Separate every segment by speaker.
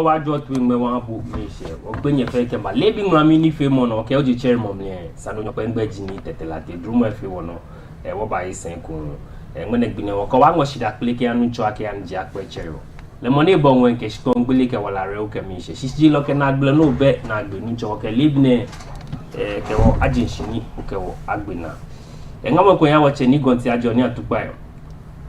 Speaker 1: wa jo to me wan bo me she o gbe yen fe ke ba Leebi Nulami ni fe mo no ke o je chere mo me sanu nyo ko ngba jini tetelate drumo fe wo no wo ba isen ko ngene gbine wo ko wa ngo shida klike anu cho ake an ji akpe chere le mo ne bon wen ke shiko ngbele ke wala re o ke mi she shi lo ke na gble no be na gbe nu cho ke Leebi ne ke wo agency ni ke wo agbina ngamo ko ya wo che ni gonti ajo ni atupa yo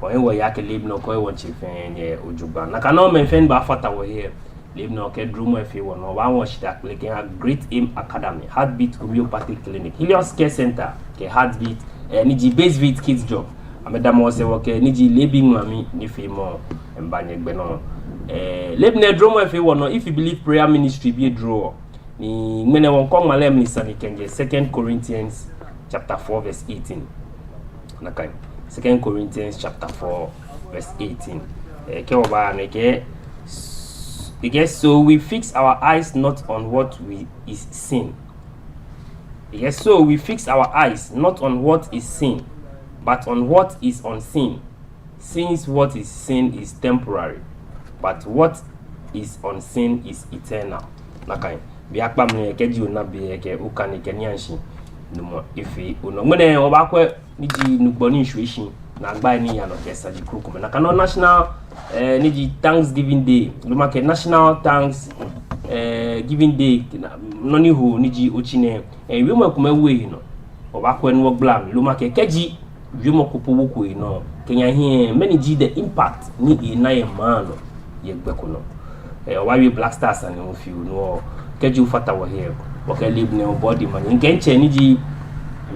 Speaker 1: o ya ke Leebi no ko won chi fen ye ojuba na ka no men fen ba fata wo here Leebi no ke drumo efe wo no wa won shida click a Great Aim Academy Heartbeat Homeopathic Clinic Helios Care Center ke Heartbeat ni ji base vet kids job ameda mo se wo ke ni ji Leebi Nulami ni fe mo mbanye gbe no Leebi ne drumo efe wo no if you believe prayer ministry be a draw ni ngene won ko malem ni sani kenje 2 Corinthians chapter 4 verse 18 na kai 2 Corinthians chapter 4 verse 18 ke oba na ke yes, so we fix our eyes not on what is sin. Yes, so we fix our eyes not on what is sin, but on what is unseen. Since what is sin is temporary, but what is unseen is eternal. Nakai bi akpa me ke ji una bi ke ukani ke nyanshi no ifi uno ngene oba kwa niji nugboni shweshi na agba ni ya no ke saji kruku na kano national niji Thanksgiving Day luma ke national thanks giving day noni ho niji ochine wi mo kuma we no oba kwa no blam luma ke keji wi mo kopo woku no kenya hie many ji the impact ni ina ye man no ye gbeko no oba wi Black Stars and no feel no keji ufata wo here okay Leebi ne body man ngenche niji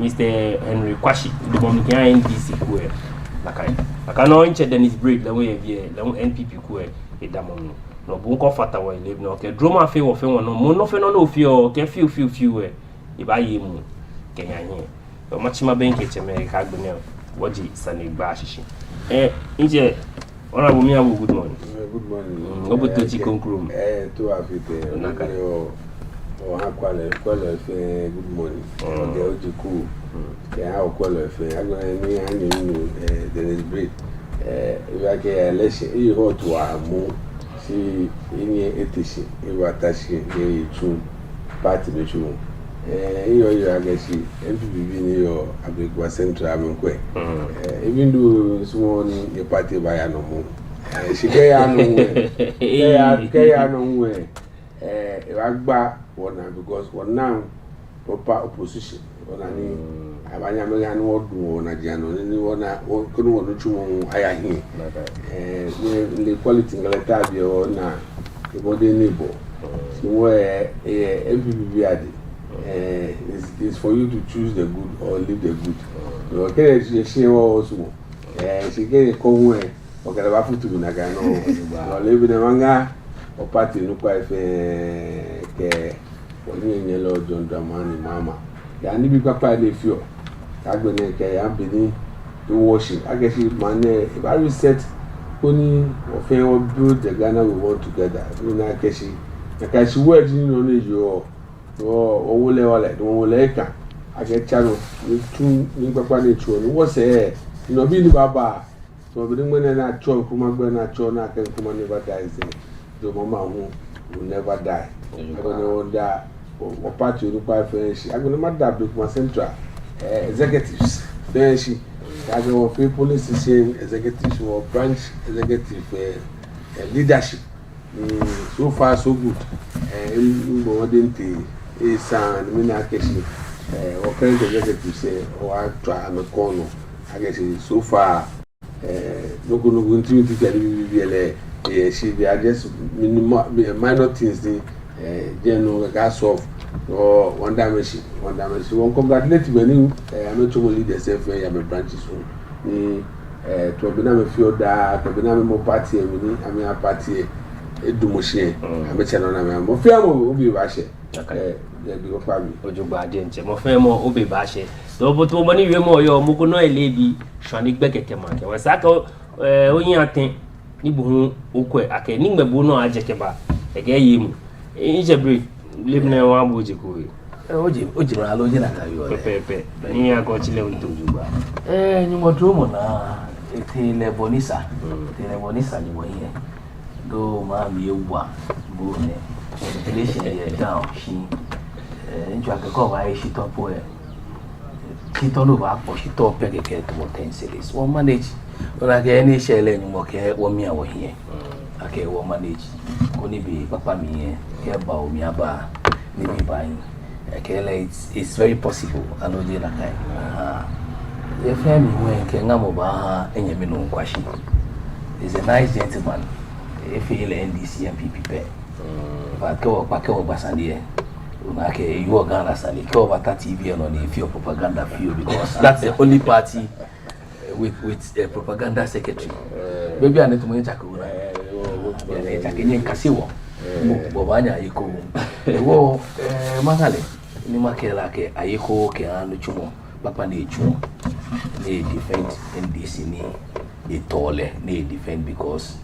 Speaker 1: Mr. Henry Kwashi the bomb can NDC ku aka no nche Dennis break la we vie la NPP ku e damon no bu ko fata wo Leebi no ke drama fe wo fe won no mo no fe no no fi o ke fi e ba yi mu kenya hin o machima ben ke cheme ka gbene woji sani gba shishi nje ona bo mi awu good morning obo to ti konkrum
Speaker 2: to afite na yo o ha kwale fe good morning o de oji ku ke ha o kwale fe agora ni anyu nu Dennis break e ke election e ho to amu si ini etisi e watashi e tu party me chu yo agesi MPP ni yo abegwa central amenkwe even though small ni party ba ya no mu shike ya no ya no we agba wona because one now proper opposition wona ni abanya me ya no odu wona jiano ni wona kono wona chumo aya hin the quality ngaleta bi wona e body neighbor so where MPP bi ade it's for you to choose the good or leave the good. So okay, she also she get come okay ba futu na ga no Leebi ne manga o party no kwa fe ke oni nyelo John Dramani mama ya ni bi papa dey fio agbe ne ke ya bini to washing agesi man ba reset oni o fe o build the Ghana we want together na keshi na kashi word ni no yo o wole wale do wole ka agecha no ni papa ne chuo no wo se no bi ni baba so bi ngene na chuo kuma gbe na chuo na ken kuma never die say do mama hu will never die no da o party no pa fenshi agbe ma da do kuma central executives fenshi agbe of police station executives or branch executive leadership so far so good mo dente san me na keshi o current executive say o atwa amekono agesi so far no go continue to tell you she be just minor things the general gas off or one damage one congratulate me I'm to lead the self ya me branches ni to be na me feel that to be na me mo party me am a party edumoshie am che no na me mo feel mo obi ba she bi ko fa mi ojugba ade nche mo fe mo obi ba she to bo ni we mo yo mo ko no Leebi shwani gbe keke ma ke wa saka oyin atin ni bu hu okwe ake ni ngbe bu no ajeke ba ege yimu ije break Leebi na wa bo je ko oji ra lo je na ka yo pepe ni ya ko chile unto ojugba
Speaker 3: ni mo dro mo na ete le bonisa ni mo ye do ma mi ewa bone relation here down she into a cover she top where she turn over for she top peg to 10 cities one manage when I get any shell anymore care 1 year over here okay one manage only be papa me care about me aba maybe buying okay it's very possible I know the kind the family when can ba and you know question is a nice gentleman if he NDC and PP but go back over Sunday okay you are Ghana Sunday go over TV and on the field propaganda field because that's the only party with a propaganda secretary maybe I need to make Jakuna Jakin Kasiwo Bobanya Yiko wo Mangale ni makela ke ayiko ke anu chumo papa ni chumo they defend NDC ni tole they defend because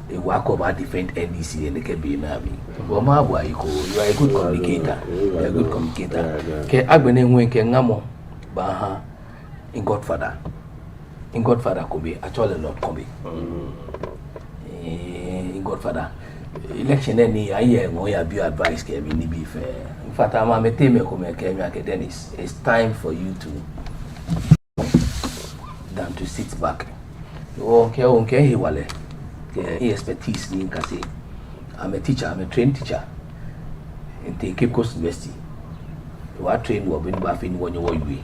Speaker 3: they work over defend NDC and they can be nabi wama abu ayiko you are a good communicator you are a good communicator ke agbene nwen ke ngamo ba in Godfather could be actually not could be in Godfather election any aye mo ya bi advice ke mi ni bi fair in fact I'm a teme ko me ke mi Dennis it's time for you to than to sit back okay he wale ke expertise ni kasi I'm a teacher I'm a trained teacher in the Cape Coast University wa train wo bin ba fi ni wonyo wo yui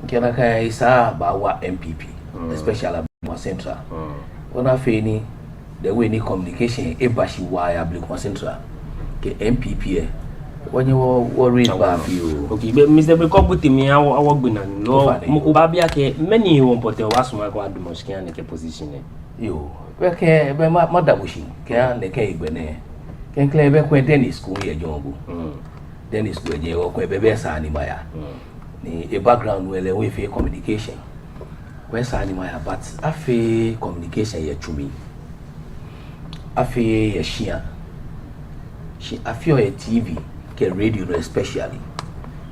Speaker 3: kena kai sa ba wa MPP especially Ablikuma Central ona fe ni the way ni communication e ba shi wa Ablikuma Central ke MPP wonyo wo read ba fi o
Speaker 1: okay be Mr. Bekobuti mi awo gbina no mo ba bia ke many won pote wa suma ko adumoski an ke position
Speaker 3: yo be ke be ma dabushi ke an ke igbene ke nkle be ko Dennis ko ye jongo Dennis ko je ko be sa ni maya ni a background where we for communication where sa ni maya but afi communication ye chumi afi ye shia she afi ye TV ke radio especially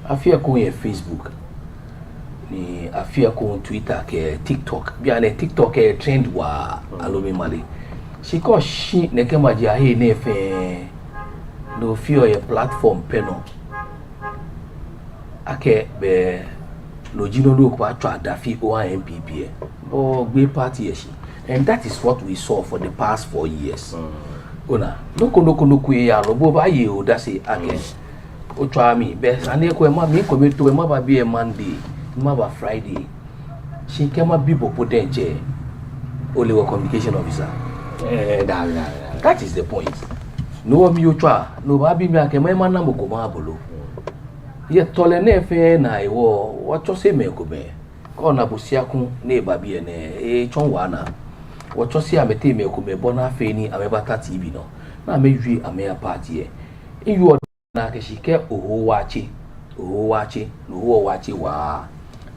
Speaker 3: afi ko ye Facebook ni afi ko Twitter ke TikTok bia na TikTok e trend wa alomi mali she ko she ne ke maji ahe ne fe no fio ye platform peno ake be lojino lo kwa twa dafi o MPP o gbe party eshi and that is what we saw for the past 4 years ona noko ya lo bo ba ye o da say ake o twa mi be sane ko e ma mi ko me to e ma ba bi e Monday ma ba Friday she kema bi popo denje only wa communication officer that is the point no mi o twa no ba bi mi ake ma na mo ko ma bolo ye tole ne fe na iwo wacho se me ko be ko na busiakun ne ba bi ene chonwa na wacho se amete me ko me bona fe ni amebata TV no na mewi ameya party e yu na ke shike oho wachi no wo wachi wa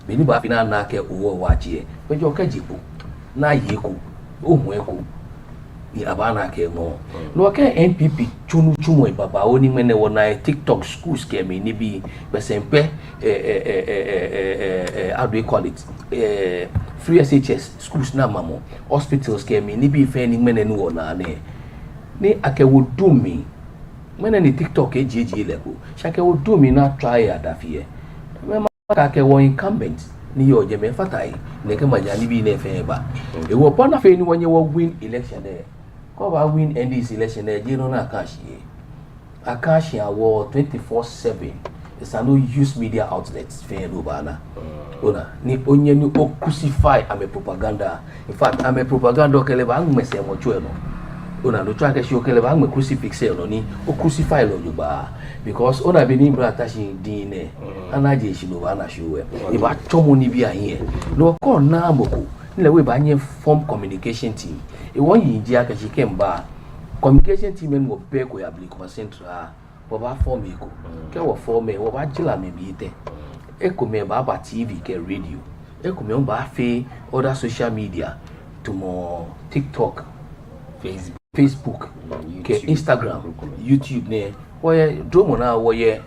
Speaker 3: be ni ba fi na ke oho wachi pe jo ka jibu na yeku ohun eku ni abana ke mo no ke MPP chunu chumo baba oni mene wona TikTok schools ke me ni bi besempe how do you call it free SHS schools na mamo hospitals ke me ni bi fe ni mene ni wona ni akewo dumi mene ni TikTok ejeje leko shakewo dumi na try adafie me ma ka wo incumbent ni yo je me fatai ne ke majani bi ne fe ba e wo bona fe ni wonye wo win election there ko ba win NDC election there je no na akashi awo 24/7 is no use media outlets fe no ba na ona ni onye ni o crucify am a propaganda in fact am a propaganda kele ba ngmese mo chwe no ona no twa ke shi o kele ba ngme crucifix no ni o crucify lo yoba because ona be ni brata shi din ne anaje shi no ba na shi we e ba chomo ni bi aye no ko na amoko nle we ba nye form communication team e won yin ji aka shi kemba communication team en wo be ko ya Ablikuma Central wo ba form eko ke wo form e wo ba jila me bi te e ko me ba TV ke radio e ko me ba fe other social media to mo TikTok Facebook ke Instagram YouTube ne wo ye dromo na wo ye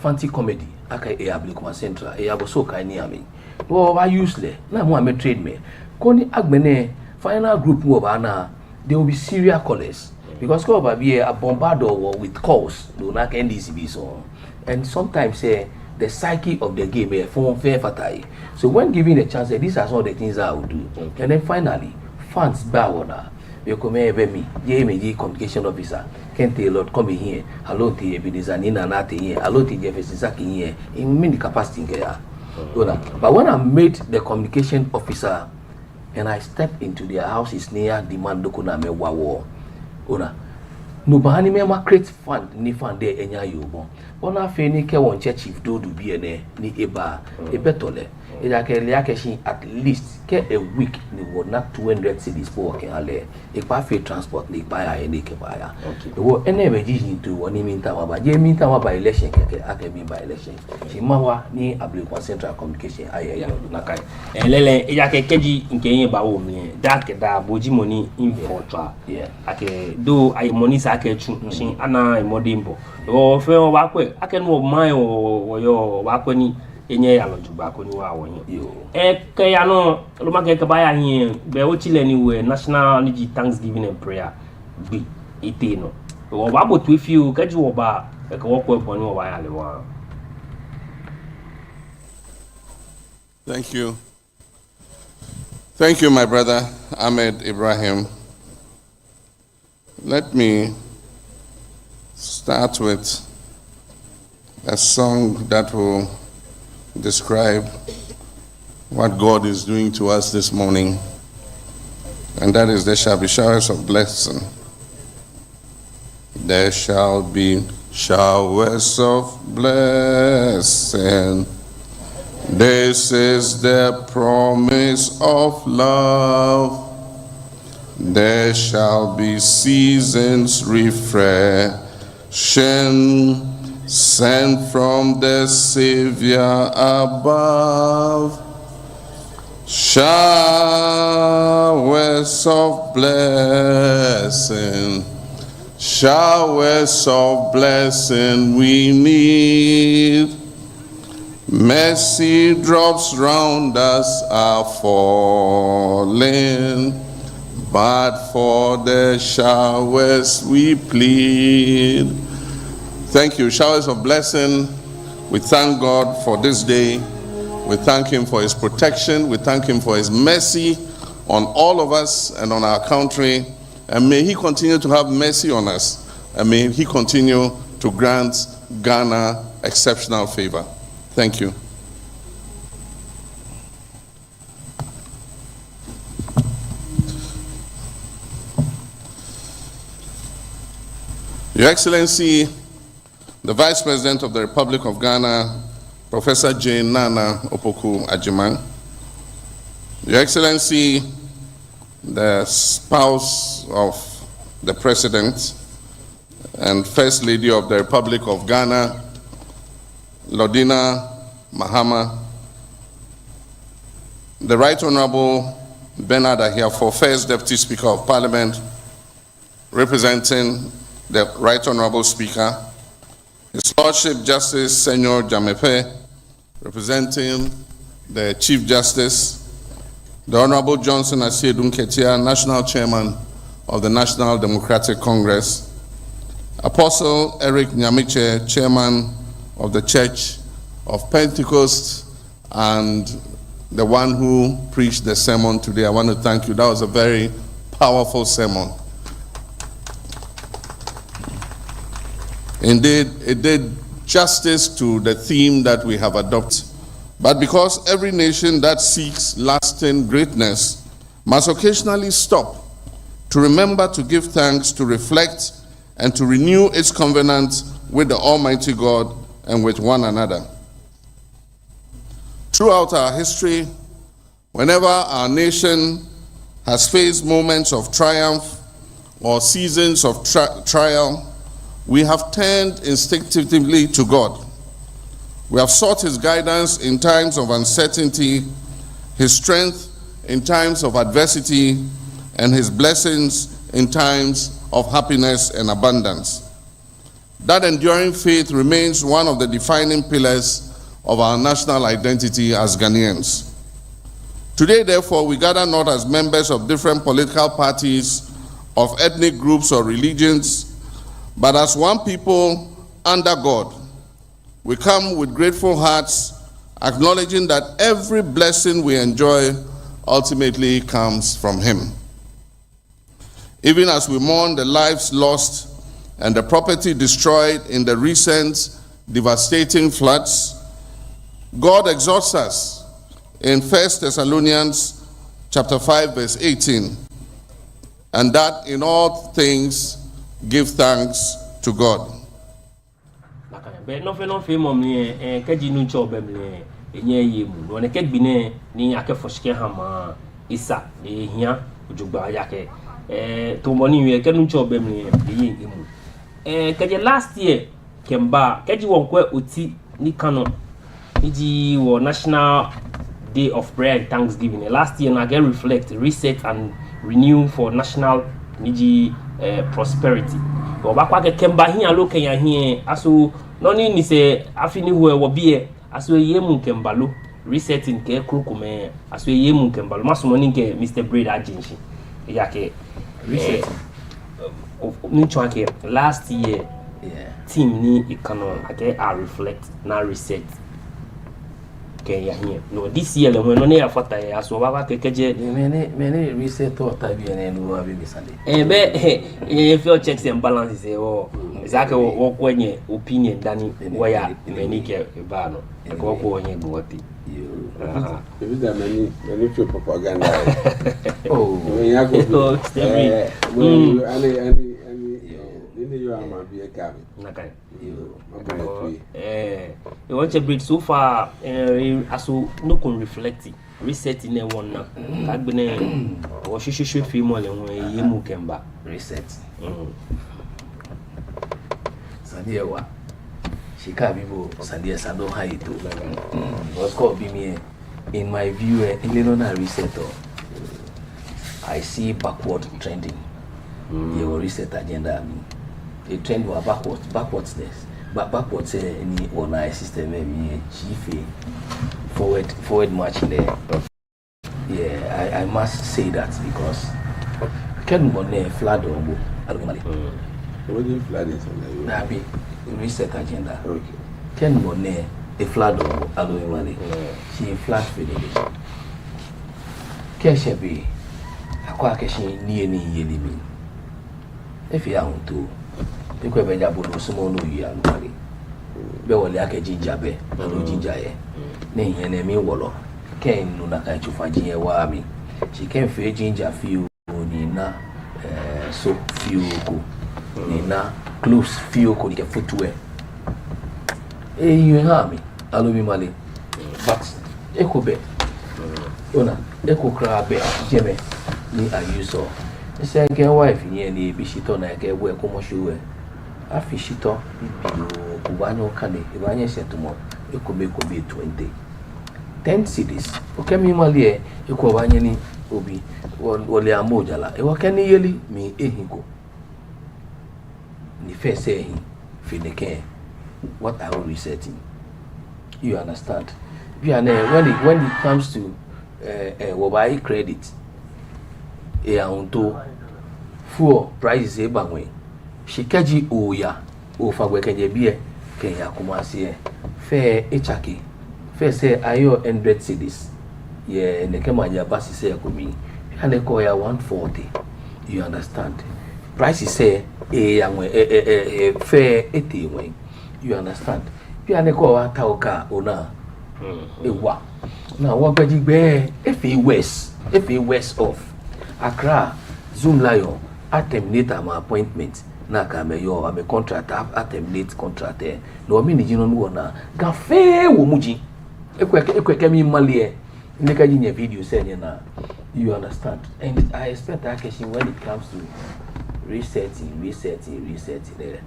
Speaker 3: fancy comedy aka e Ablikuma Central e abo so kan ni ami wo ba useless na mo am trade me ko ni agbene final group wo ba na they will be serial callers Because call baby a bombarded with calls, do not NDCB so. And sometimes the psyche of the game form fair fatai. So when given a chance, these are some of the things I would do. Okay. And then finally, fans bow. You come here, me, communication officer. Can't tell Lord come here. Hello, to Ebenezer Nina Nati here. Hello, to Jefferson Saki here. In many capacity here. But when I made the communication officer and I stepped into their houses near the Mandokuna me wawo. No bahani me ma create fund ni fund there enya yobo. Ona fe ni ke won chief do do bi ene ni eba ebetole. Eja ke liakeshi at least ke a week ni wo na 200 cedis po ke ale. Ekpa fe transport ni pa ya ene ke pa ya. Okay. Wo ene be ji to woni minta wa ba. Je minta wa ba election ke ake bi ba election. Ti mawa ni Ablikwa Central Communication aye na kai.
Speaker 1: Lele eja ke keji nke yin ba wo mi. Da ke da boji money info tra. Yeah. Ake do ai money sa ake chu shin ana imodimbo. O fe o wa kwe ake no mai o yo wa kwe ni enye ya lo juba ko ni wa won yo ke ya no lo ma ke ba ya yin be o chile ni we national energy thanksgiving and prayer bi ite no o ba bo to fi o ke ju o ba e ko wo ko ni o ba ya le wa.
Speaker 4: Thank you, my brother Ahmed Ibrahim. Let me start with a song that will describe what God is doing to us this morning, and that is there shall be showers of blessing. There shall be showers of blessing. This is the promise of love. There shall be seasons refreshing, sent from the Savior above. Showers of blessing, showers of blessing we need. Mercy drops round us are falling, but for the showers we plead. Thank you. Showers of blessing. We thank God for this day. We thank Him for His protection. We thank Him for His mercy on all of us and on our country. And may He continue to have mercy on us. And may He continue to grant Ghana exceptional favor. Thank you. Your Excellency, the Vice President of the Republic of Ghana, Professor Jane Nana Opoku Ajiman, Your Excellency, the spouse of the President and First Lady of the Republic of Ghana, Lordina Mahama, the Right Honorable Bernard Ahiafo, First Deputy Speaker of Parliament, representing the Right Honorable Speaker, His Lordship Justice Senor Jamepe, representing the Chief Justice, the Honorable Johnson Asiedun Ketia, National Chairman of the National Democratic Congress, Apostle Eric Nyamiche, Chairman of the Church of Pentecost, and the one who preached the sermon today. I want to thank you. That was a very powerful sermon. Indeed, it did justice to the theme that we have adopted. But because every nation that seeks lasting greatness must occasionally stop to remember to give thanks, to reflect, and to renew its covenant with the Almighty God and with one another. Throughout our history, whenever our nation has faced moments of triumph or seasons of trial, we have turned instinctively to God. We have sought His guidance in times of uncertainty, His strength in times of adversity, and His blessings in times of happiness and abundance. That enduring faith remains one of the defining pillars of our national identity as Ghanaians. Today, therefore, we gather not as members of different political parties of ethnic groups or religions, but as one people under God. We come with grateful hearts, acknowledging that every blessing we enjoy ultimately comes from Him. Even as we mourn the lives lost and the property destroyed in the recent devastating floods, God exhorts us in 1 Thessalonians chapter 5, verse 18, and that in all things give thanks to God.
Speaker 1: But no fe mom ni kaji nu cho bem ni enye yemu no ne kegbine ni akefoshike hama isa ni hia ojugba yake to moni we kenu cho bem ni yemu kaje last year kemba kaji wonkwa oti ni kano iji wo National Day of Prayer and Thanksgiving last year na get reflect, reset and renew for national niji prosperity obakwa ke kemba hia lo kenya hia aso noni ni se afini huwe wobie aso yemu kembalo resetting ke krukume aso yemu kembalo masumoni ke Mr. Braid agency yake reset ni chwake last year team ni ikano ake a reflect na reset ke ya hia no this year le no ne afata ya aso baba kekeje
Speaker 3: mene reset to tabi ene no abi misale
Speaker 1: if your checks and balances exactly what kwenye opinion dani waya menike bano ko ko onye gboti
Speaker 2: If there many feel propaganda.
Speaker 3: Oh,
Speaker 2: Yeah, go. You are my be a cabin.
Speaker 1: nakai
Speaker 2: You
Speaker 1: you want to break so far aso no kon reflect reset in one na kagbene wo shushu fi mo le won yemu kemba
Speaker 3: reset. Sandia wa. Shika bibo Sandia sando haito. Was called be me in my view in na reset. I see backward trending. You reset agenda. A trend was backwardsness. But backwards any online system maybe chief forward marching there. Yeah, I must say that because can one flood or normally.
Speaker 2: what do you flood is on
Speaker 3: That be reset agenda.
Speaker 2: Okay.
Speaker 3: Can one a flood or normally. She flat finish. Can she be a quacky near me? If you are to the Quebeja Bulu Sumono, you are normally. Bewole ake jinja be na no jinja ye na ihe na emi wolo ken no na kan chufa jinye wa mi she ken fe jinja fiu ni na so fiu ko ni na close fiu ko ni ke footwear you ha mi alo mi male but eko be ona eko kra be jeme ni ayuso ise ke wife yen ni bi shito na ke we ko mo shuwe afishito kubanyo kane ibanye setumo ekobe 20 10 cities okemi malie ekobanye ni obi wole amojala e wakani yeli mi ehinko ni fese ehin fineke what are we resetting you understand when it comes to wobai credit e ahunto fuel prices e banwe shikaji oya ofagwe kenye bie kenya kumasi fe echaki fe se ayo 100 cities ye nekema ya basi se yakomi ane ko ya 140 you understand price say yanwe fe 80 you understand bi ane ko wa tauka ona ewa na wa gbaji gbe efe west of Accra Zoom Lion terminate my appointment na ka me yo am a contract terminate contract no me ni jino no na gafe wo muji ekwe mi malie nika jinya video say na you understand and I expect that when it comes to resetting there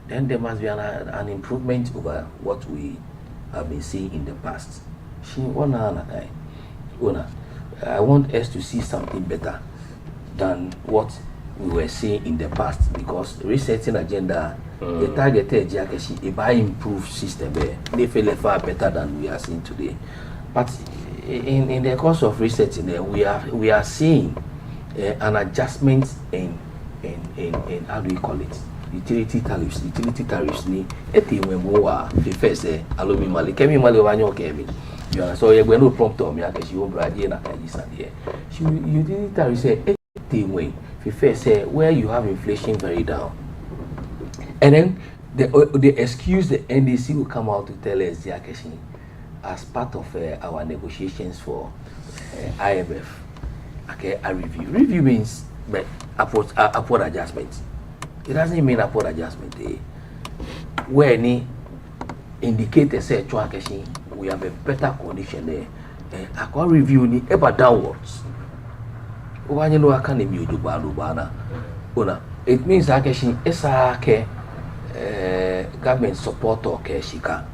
Speaker 3: then there must be an improvement over what we have been seeing in the past. I want us to see something better than what we were seeing in the past because resetting agenda the target a by improved system they feel far better than we are seeing today. But in the course of resetting we are seeing an adjustment in in how do you call it? Utility tariffs ni eti when wa the first alomi mali kemi mali wanyo kemi. You know, so you no prompt on me because you brady na kajisa there. She utility tariffs say eti when the first where you have inflation very down. And then the excuse the NDC will come out to tell us as part of our negotiations for IMF. Okay, a review. Review means but upward adjustment. It doesn't mean upward adjustment. Where any indicators say we have a better condition there. A review ni ever downwards. It means that government support or shika.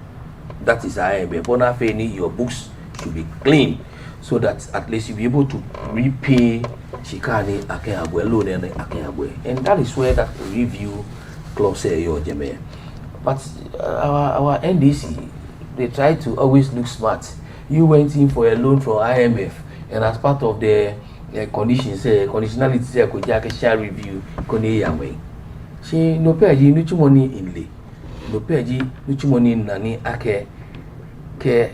Speaker 3: That is IMF. Your books should be clean so that at least you'll be able to repay Shikani Akeabwe loan and Akeabwe. And that is where that review clause say your Jeme. But our NDC, they try to always look smart. You went in for a loan from IMF, and as part of the conditions, conditionality say could share review Kone Yahweh. She no pay you no money in lay. No pay you no money in nani ake ke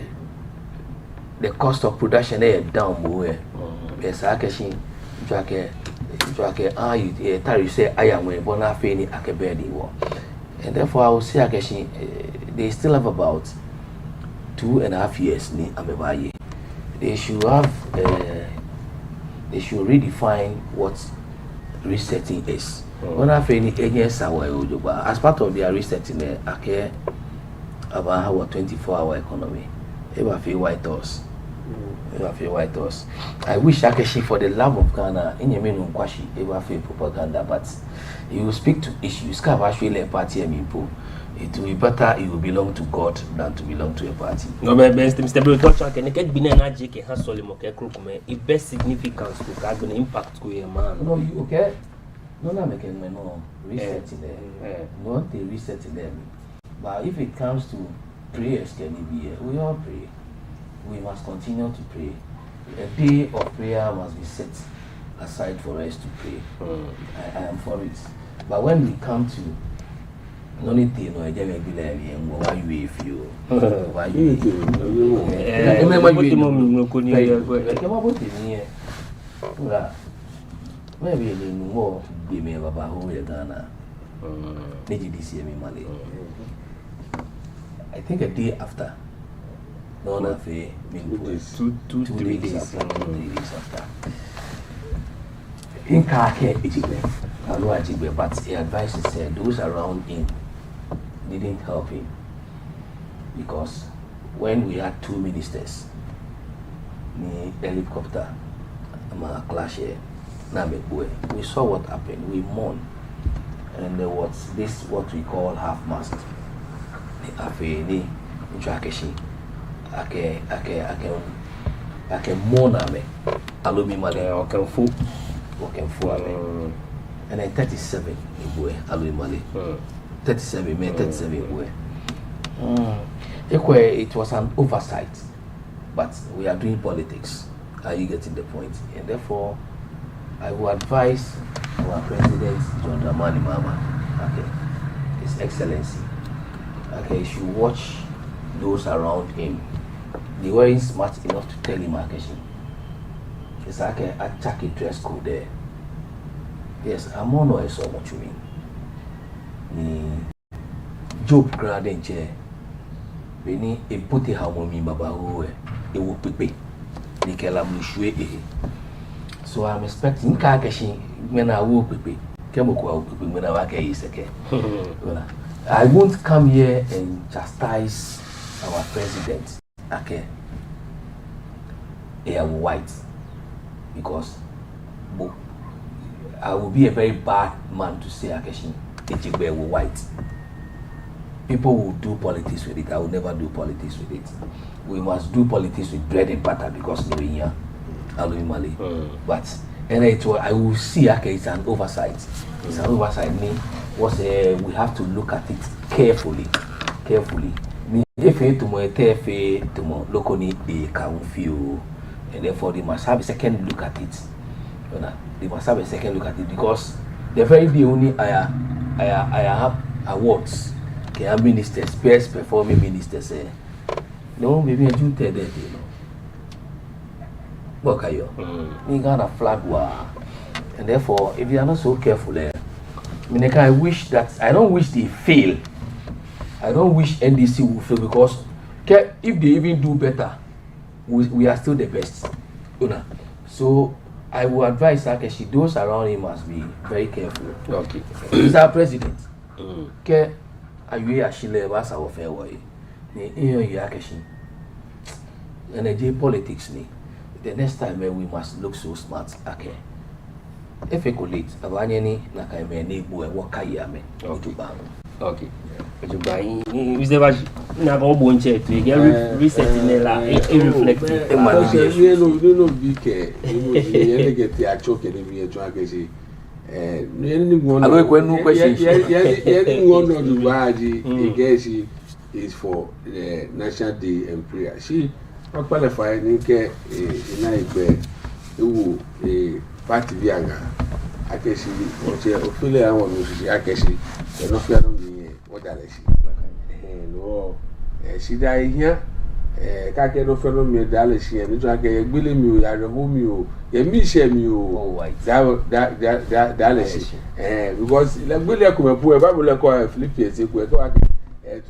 Speaker 3: the cost of production down more. Yes, akeshi Jake you tariff say I am when bona feni akebedi war. And therefore I will say akeshi they still have about 2.5 years ni amebaye. They should have they should redefine what resetting is. Bona feni agents are as part of their resetting ake about our 24-hour economy. Ever feel white horse. I wish Akeshi for the love of Ghana in Yemen Kwashi ever feel propaganda, but you will speak to issues can actually a party and people. It will be better you will belong to God than to belong to a party.
Speaker 1: No, but Mr. Brutocha can get binana jake has solimoke crookme. It best significance to carbon impact to a man.
Speaker 3: No, you okay? No, not making no resetting them. Not the resetting them. But if it comes to prayers, can it be we all pray. We must continue to pray. A day of prayer must be set aside for us to pray. I am for it. But when we come to no need to know why you if you why you maybe you know be me baba who you Ghana. I think a day after. No, not fair. Two, 3 days after. In Kake, I know Ejigbe, but the advice is said those around him didn't help him because when we had 2 ministers, the helicopter, clash here, we saw what happened. We mourned, and there was this what we call half mast. The Afeni, Intrakeshi. I can mourn me. Alomi male I can fool me. And then 37 boy alomi male. 37 me 37 boy. It was an oversight, but we are doing politics. Are you getting the point? And therefore, I will advise our President John Dramani Mahama, His Excellency. He should watch those around him. They weren't smart enough to tell him Akeshi. It's like a attack a dress code there. Yes, I'm on no so much you mean. Job grading chair. Beni a putty harmony baba who it will pick. So I'm expecting Kakeshi when I will pick. Chemical when I work is okay. I won't come here and chastise our president. Okay, I am white because I will be a very bad man to say Akeshi Ejigbe were white. People will do politics with it. I will never do politics with it. We must do politics with bread and butter because no here, Mali. But and I will see okay, it's an oversight. It's an oversight. We have to look at it carefully. If you to my TFA to my locally they can feel, and therefore they must have a second look at it. They must have a second look at it because the very day only I have awards. Okay, ministers, best performing ministers. No, maybe I do tell that, you know. What are you? You got a flag war. And therefore, if you are not so careful there, I mean, I wish that, I don't wish they fail. I don't wish NDC will fail because if they even do better, we are still the best. You know? So I will advise Takeshi, those around him must be very careful.
Speaker 1: Okay.
Speaker 3: He's our president. Okay, you actually was our fair way. And the politics, the next time we must look so smart. Okay. If you could lead, Avanyani, Nakaime, Nebo, and Wakayame. Okay.
Speaker 1: Okay. Is there a bone chair to get resetting the reflecting?
Speaker 2: You know, BK, get the actual Kennedy.
Speaker 3: No
Speaker 2: question. Is for the National Day and prayer. She qualified in a party Bianga. I can see what Ophelia I want to see. I can see the Nokia what I see. No, she died here. Kake no fellow me Dalashi and Drake William you are home you, Mishem you, that Dalashi. Because like William come a poor Bible like Philippians, to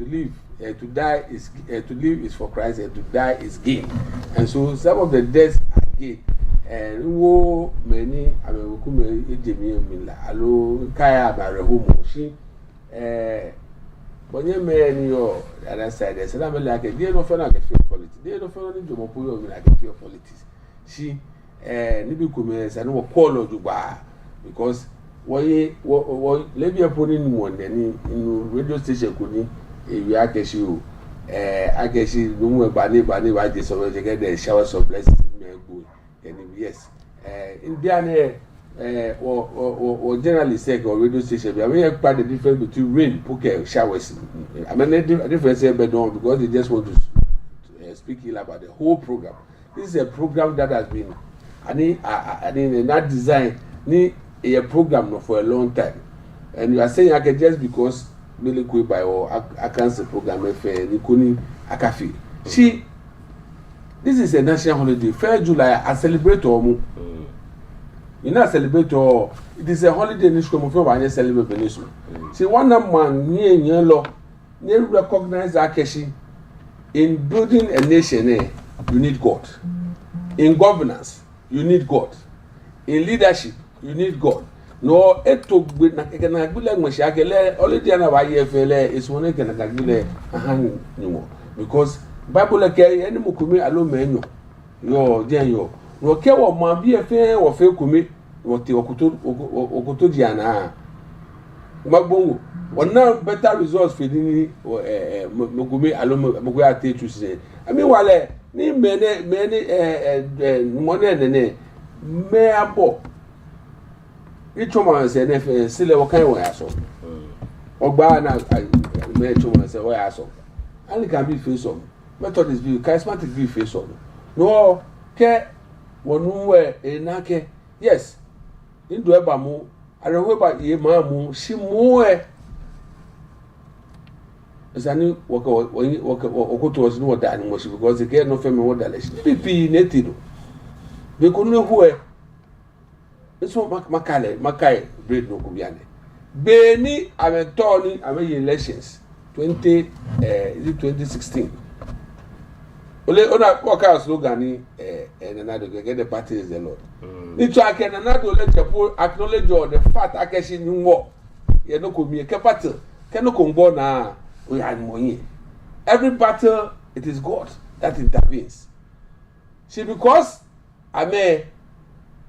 Speaker 2: live. To die is to live is for Christ, and to die is gain. And so some of the deaths are gain. And wo many I mean we ejemi mila alo kaya bare home she bonye me ni yo the other side there say na me like dey no feel like politics. Dey no feel ni jomo po yo me like politics. She ni bi come say no call ojugba because wo Leebi Aponi ni won ni in radio station ko ni we Akeshi o Akeshi no mo ba wa je so we get the showers of blessings me go and yes India or generally say or radio station I mean quite the difference between rain poker showers I mean the difference here because they just want to speak ill about the whole program. This is a program that has been not designed ni a program for a long time, and you are saying I can just because really quick by or I cancel program Nikuni Akafi. She this is a national holiday. Fair July I celebrate all. You know celebrate all. It is a holiday in Ishko Mufo and celebrate Venezuela. See one man near yellow near recognize Akeshi in building a nation you need God. In governance you need God. In leadership you need God. No, it took with Nagula Mashakele, only the other YFL is one can Nagule a hand anymore. Because Bible carry any Mukumi alone menu. Yo, dear yo. No care what my BFA or fail commit what the Okoto Diana. Magbongo. One now better results for the Mukumi alone Muguate to say. I mean, while many money and the may abo. Each woman said, if still a kind of way, so. Or Bana, I made woman say, why I saw. And it can be face on. Methodist view, charismatic view face on. No, care one way in Nake. Yes, into a bamu. I remember ye mamu, she more. As I knew what go to us no dining was because they get no family what that is. PP native. They couldn't know who. It's what Makai bread no kubiane. Beni ametoni ame elections 2016. Ole ona waka slogan ni Nanado get the party is the Lord. Ni to ake Nanado let you acknowledge the fact Akeshi ni wo. Ye no ko mi ke battle. Ke no ko ngbo na we had money. Every battle it is God that intervenes. See because ame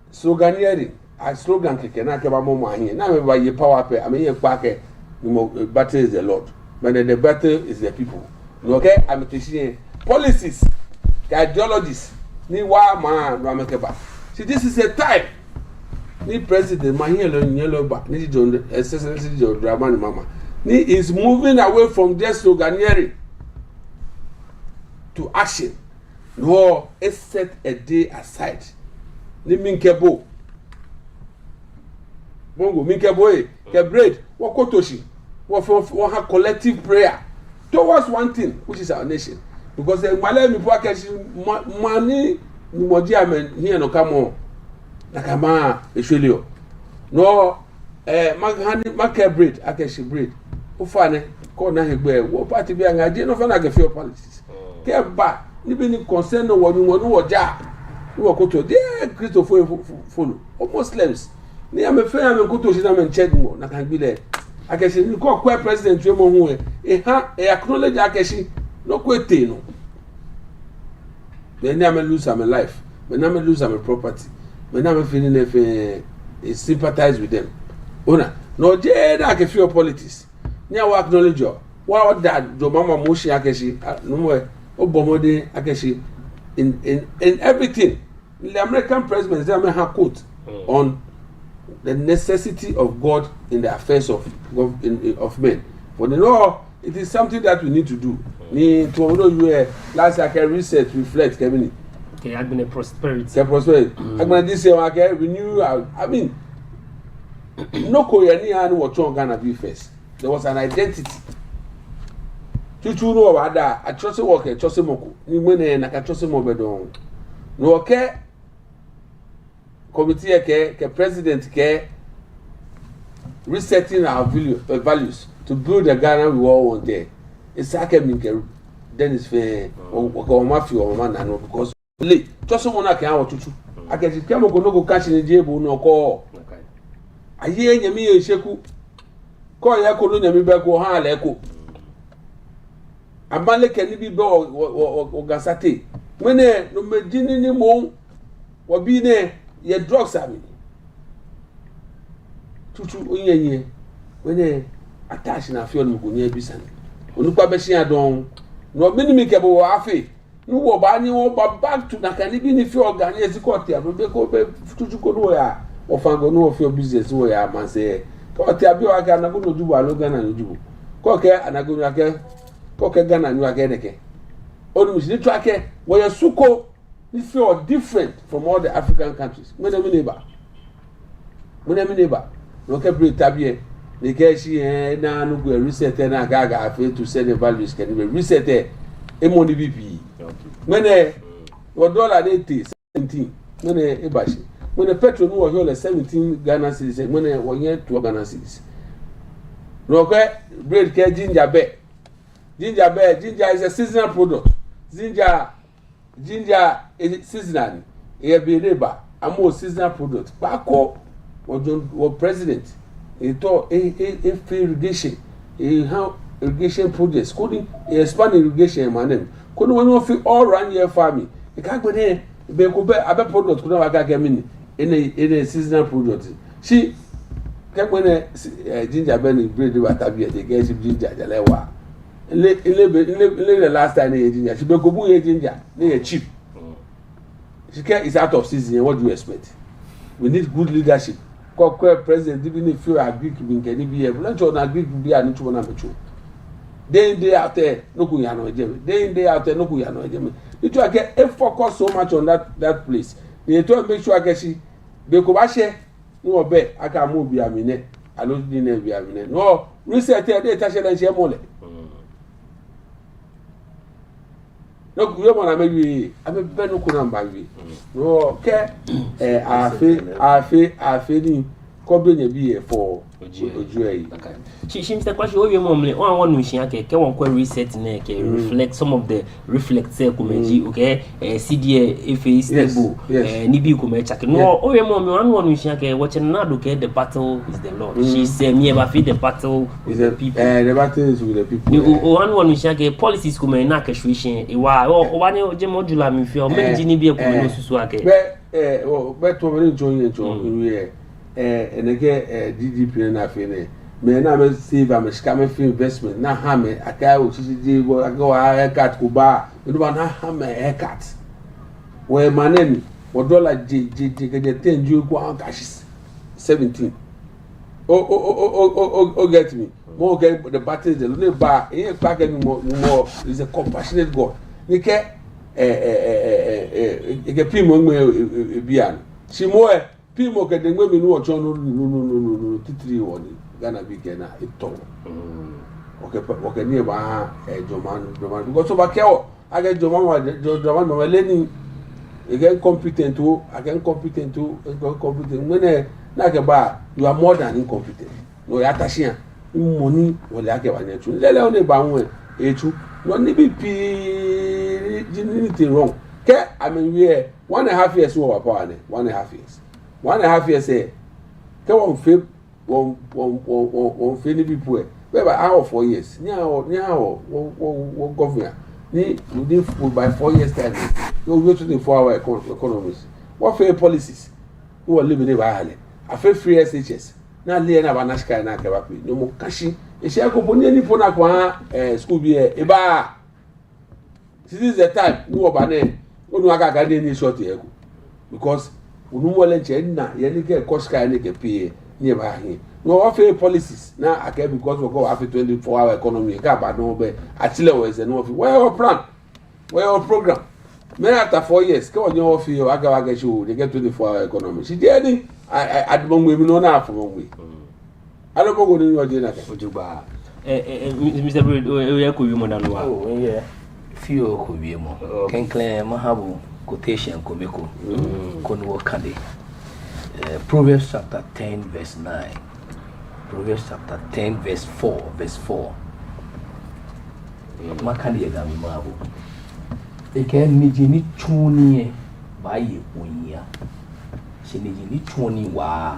Speaker 2: sloganeering a slogan keke na keba mo here. Now me ye power pe I mean ye back battle is the Lord. But the battle is the people. Okay, I'm teaching policies, the ideologies. Ni wa man wa mekeba. See this is a time. Ni president ma yellow back. Ni John Excellency John Dramani Mama. Ni is moving away from just sloganeering to action. No, it's set a day aside. Ni minkebo. Mongo minke boy ke bread wo kotoshi wo have collective prayer towards one thing, which is our nation. Because the Malay people are money moji amen here no come on nakama eshelio no make bread akeshi bread ufane ko na hegbe wo party bi anga no fana ke feel politics ke ba ni bi ni concern no wo ja ni wo koto de Christopher follow o Muslims ni am fe am koto shi na men check mo na kan bi le akeshi ni ko president we mo hu e acknowledge akeshi no kwete no. When I lose my life, when I lose my property, when I'm feeling if sympathize with them. Ona, no je na ke feel politics. Nya wa acknowledge you. Wa that do mama moshi akeshi no more obomode akeshi in everything. The American president they have quote on the necessity of God in the affairs of men. For the law, it is something that we need to do. Ni to know you last I can reset reflect coming.
Speaker 1: Okay, I've been a prosperity.
Speaker 2: I'm gonna this year I can renew. I mean, no Korean and what you're gonna be first. There was an identity. Chuchu no about that. I trust work. I trust moko. Ni mwene na ka trust mo bedon. No okay. Committee ke president ke resetting our values to build the Ghana we all want there. It's like then it's fair or mafia or man and because late just someone I can out to I can come go catch in the jable no call. I hear me a sheku call ya colonial me back or ha leko. A man can be bo or gasate. When no me dinny mo or be there, ye drugs at me. Tutu unye when attaching a field go near Bisan. Onupa besia don no minimi ke bo afi nu wo ba ni wo ba back to na kan bi ni fi organize court ya be ko be tutu ko no ya o fango no fi business wo ya man say court ya bi wa ga na go no jubo alo Ghana no jubo ko ke anago no ake ko ke Ghana no ake neke onu mi try ke wo ya suko ni fi different from all the African countries me na mi neighbor no ke break tabie the cash na no go reset na gaga afi to send the values can be reset e money BP when $1 dey 17 when e bashi when petrol no was 17 Ghana cedis when one year 12 Ghana cedis no go bread ke ginger beer is a seasonal product ginger is seasonal e be labor amo seasonal product bako was president irrigation, irrigation projects, couldn't expand irrigation, my name. Couldn't one all run your farming. You can't go there, be a product, could not get in a seasonal product. She kept when a ginger belly bread about Tabia, they gave ginger, the lewa. The last time they ginger, she be go ginger, they are cheap. She is out of season, what do you expect? We need good leadership. President even if you are Greek being can be a lunch on a Greek be an inch one two. Day out there, no kuyano Jimmy. Day out there, no kuyano Jimmy. You try get a focus so much on that place. They try to make sure I get she Bekobashe, no bet I can move be a minute. I don't need be a minute. No, reset there, touch it and share mole. No, you want to maybe I'm a better baby. No, okay. I feel Cobin be for Ojuay.
Speaker 1: She seems to question your mom. One wishing I can reset neck, reflect some of the reflect circle, okay? CDA if it's stable, Nibi Kumechak. No, oh, your mom, one wishing I can watch another, okay? The battle is the Lord. She said, me about the battle with the people.
Speaker 2: The battle is with the people.
Speaker 1: One wishing I can policies come in Nakash wishing. One Gemodula, me feel many Nibi Kumuswake.
Speaker 2: But over joining it, and again, DDP na fine. Me na me save am scam for investment. Na ha me aka o chichi I go haircut kuba. Me do na ha me haircut. We manemi $1 get 10 you go cash 17. Oh get me. More get the battle the only bar. He back anymore is a compassionate God. Nike get people bian. She more Pimo ke dengwe mi no ocho no titiri woni Ghana big na ito. Okay ni ba Joman because so ba keo aga Joman ma learning again competent to competent when na ke ba you are more than incompetent. No ya tashian money wole ake ba netu. Lele oni ba won etu no ni bi pi jinity wrong. Ke I mean we 1.5 years we were power 1.5 years. 1.5 years say ke won fail one fail people we by hour 4 years ni how government ni within by 4 years time you go to the 4-hour economies what fair policies who are living by hale a fair free SHS na le na ba national na ke ba pe no mo kashi e se akopo ni ani fo na kwa school bi e ba this is the time no ba na onu aga ni short e ko because unu mo le nche na ye ni ke cost kai ni ke pe ni ba hin no what fair policies na ake because we go after 24-hour economy ka ba no be atile we se no fi where your plan where your program me after 4 years ke onye wo fi aga show they get 24-hour economy she dey ni adumwe mi no na afo we alobogo ni yo dey na ka
Speaker 1: ojugba Mr. Breed we ko wi mo na no wa
Speaker 3: oh yeah fio ko wi mo ken clear mahabu quotation komeko konwo kande Proverbs chapter 10 verse 9 Proverbs chapter 10 verse 4 makandi ga mi mabu eke niji ni chuni ba ye onya se niji ni chuni wa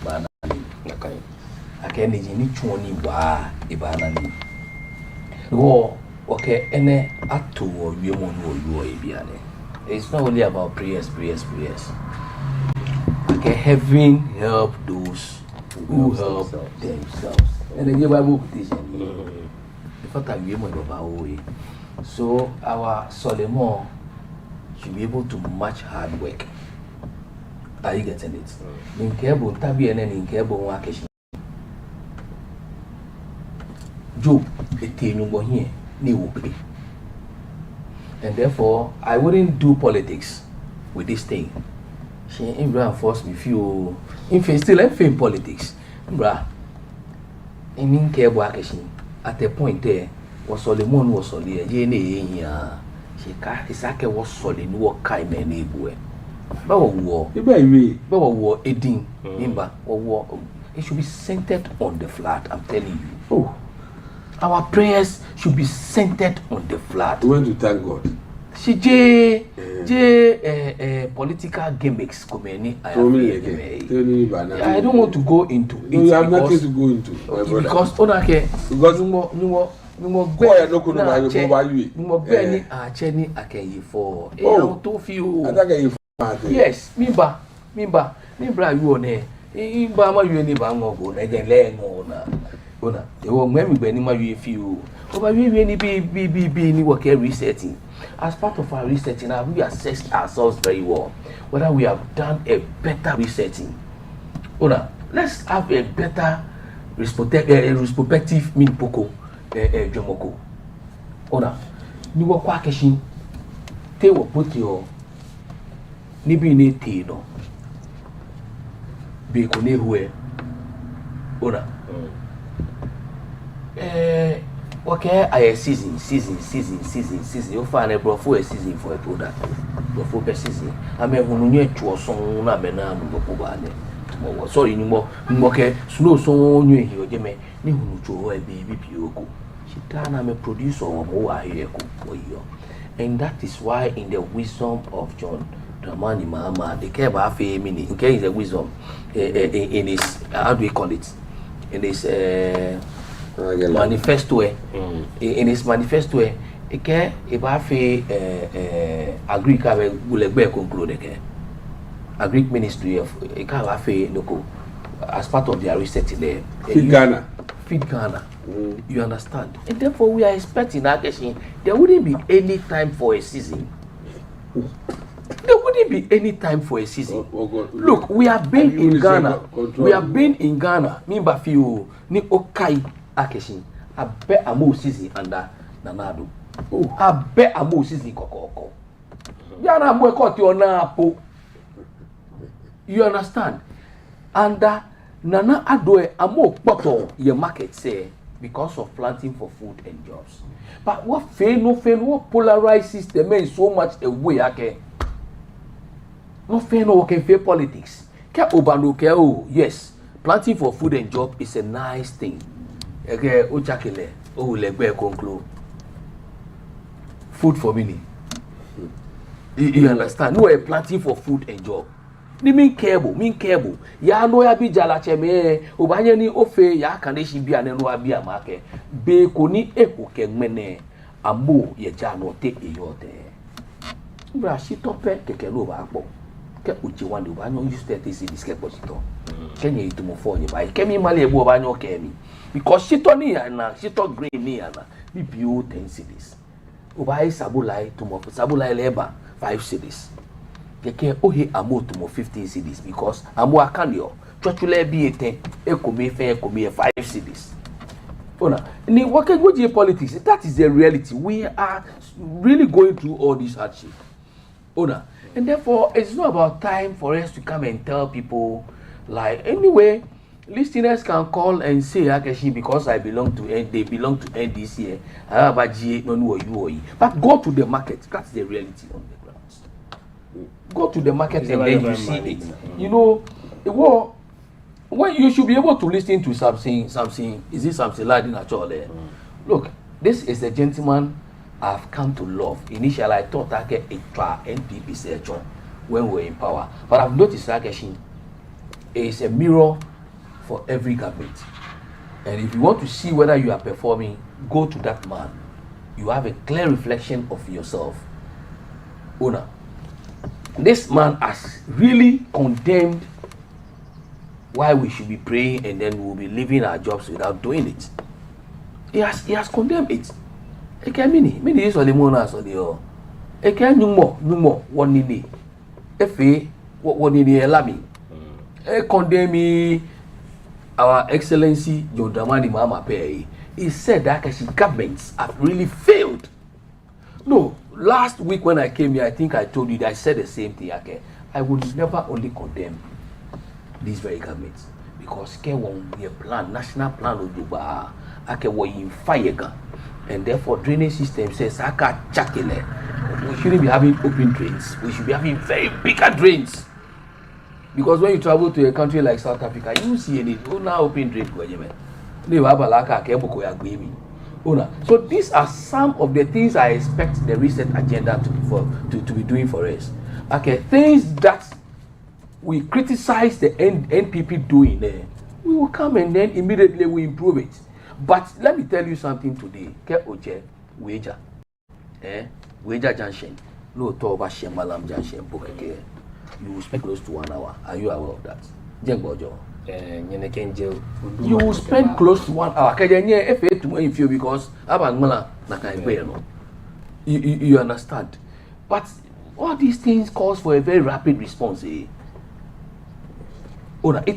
Speaker 3: bana ni akai ake niji ni chuni wa ibana ni wo okay ene atu wo wi mo no wo ibiane. It's not only about prayers. Okay, heaven help those who help themselves. And then the Bible quotation. The fact that we are so our Solomon should be able to match hard work. Are you getting it? Ninkebo tabi ene ninkebo wakeshi. Job etenyumbo here ni wope. And therefore, I wouldn't do politics with this thing. She ain't gonna force me few. In fact, still I'm in politics. Bruh, I mean, at a point there, was Solomon was solid. She can't was solid. No kind of neighbor. But war, eating, war. It should be centered on the flat. I'm telling you. Oh. Our prayers should be centered on the flat.
Speaker 2: We want to thank God.
Speaker 3: She political gimmicks come any. I don't want to go into it.
Speaker 2: You have nothing to go into.
Speaker 3: Because onake numo be acheni akeyi for. To feel. Yes, mimba you one. Imba ma you ni ba ngogo na je le ngona. Ona ewo mwemi gbe ni ma you feel. Oba we ni be ni work resetting. As part of our resetting, we assess ourselves very well whether we have done a better resetting. Ona, let's have a better retrospective minpoko jomoko. Ona, ni wo kwa keshin te wo put your ni bi ni te no be ko ne huwe. Ona. Okay, I season. You find a bro for a season for a product. Before per season. I mean, when you to a song, I mean, I'm sorry, no more. Okay, slow song, you hear Jimmy. You to a baby Pioco. She done, I'm a producer of more here for you. And that is why, in the wisdom of John Dramani Mama, the care about meaning, in case the wisdom in his, how do we call it? In his manifesto in his manifesto eke eba fe agree ka be gulegbe conclude ke agree ministry of eka ba fe loko as part of their research there
Speaker 2: feed Ghana
Speaker 3: you understand, and therefore we are expecting that there wouldn't be any time for a season. Look, we have been in Ghana. Mimba fiu ni okai akeshin. I bet a more season under Nanado. I bet a more season kokoko. Yana mwe koti ona po. You understand? And Nana Adoe amo poto your market say because of planting for food and jobs. But what what polarized system is so much away okay. No fair no okay fair politics. Ke obano ke oh yes, planting for food and job is a nice thing. Okay, ochakele oh legbe conclude. Food for many. You understand? No, planting for food and job. Ni mean cable. Ya no ya bi jala cheme. Obanye ni ofe ya kaneshi bi anenu abi amake. Be koni eko kengmene. Amo ye jano te eyote. Bra shito pe keke no ba akpo. Ke uchi wande obanyo use 30 cedis ke posito. Kenye itumo fonye ba. Kemi mali ebu obanyo kemi. Because shito ni yana, shito green ni yana. Bi bio 10 cedis. Obai sabulai tumo sabulai leba 5 cedis. Keke ohe amo tumo 15 cedis because amo akanyo chochule bi ete ekome 5 cedis. Ona ni wake goji politics, that is the reality. We are really going through all this hardship. Ona, and therefore it's not about time for us to come and tell people like anyway. Listeners can call and say Akeshi because they belong to NDC. But go to the market. That's the reality on the ground. Go to the market and then you see it. You know, when you should be able to listen to something. Is it something like that? Look, this is a gentleman I've come to love. Initially, I thought Ake NPP search when we were in power, but I've noticed Akeshi is a mirror for every government. And if you want to see whether you are performing, go to that man. You have a clear reflection of yourself. Ona, this man has really condemned why we should be praying and then we'll be leaving our jobs without doing it. He has condemned it. Eke mini is olimona so the eke numo one nini. Efe what nini elami. Condemn me. Our Excellency John Dramani Mahama Pei, he said that governments have really failed. No, last week when I came here, I think I told you that I said the same thing. Okay, I would never only condemn these very governments because the plan, national plan of Dubai, in fire, and therefore drainage system says we shouldn't be having open drains. We should be having very bigger drains. Because when you travel to a country like South Africa, you see any now open drain. So these are some of the things I expect the recent agenda to be doing for us. Okay, things that we criticize the NPP doing there, we will come and then immediately we improve it. But let me tell you something today. Ke oje weja, weja junction, no toba shemalam junction bokeke. You will spend close to 1 hour. Are you aware of that? You will spend close to 1 hour. Because you understand. But all these things calls for a very rapid response. It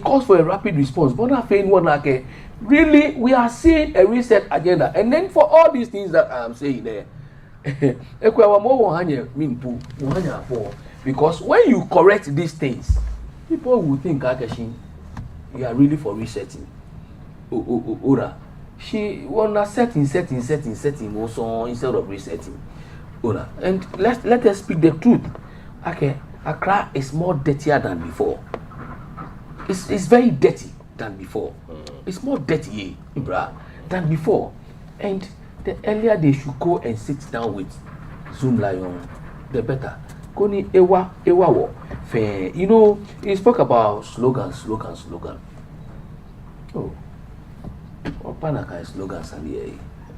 Speaker 3: calls for a rapid response. But really, we are seeing a reset agenda. And then for all these things that I am saying there, because when you correct these things, people will think Akeshi, you are really for resetting. She wanna setting also instead of resetting. And let us speak the truth. Okay, Accra is more dirtier than before. It's very dirty than before. It's more dirty, than before. And the earlier they should go and sit down with Zoom Lion, the better. Koni ewa wo. You know, he spoke about slogan. Oh, what kind of slogans are there?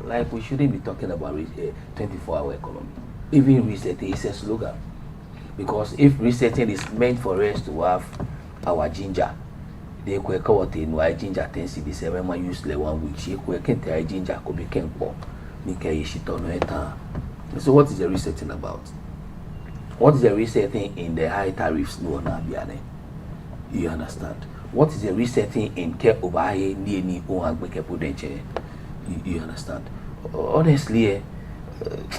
Speaker 3: Like we shouldn't be talking about 24-hour economy. Even resetting is a slogan. Because if resetting is meant for us to have our ginger, they could call it in why ginger 10 cedis. Everyone use like 1 week. She could get ginger could be kenpo. So what is the resetting about? What is the resetting in the high tariffs? No, you understand? What is the resetting in care over you understand? Honestly,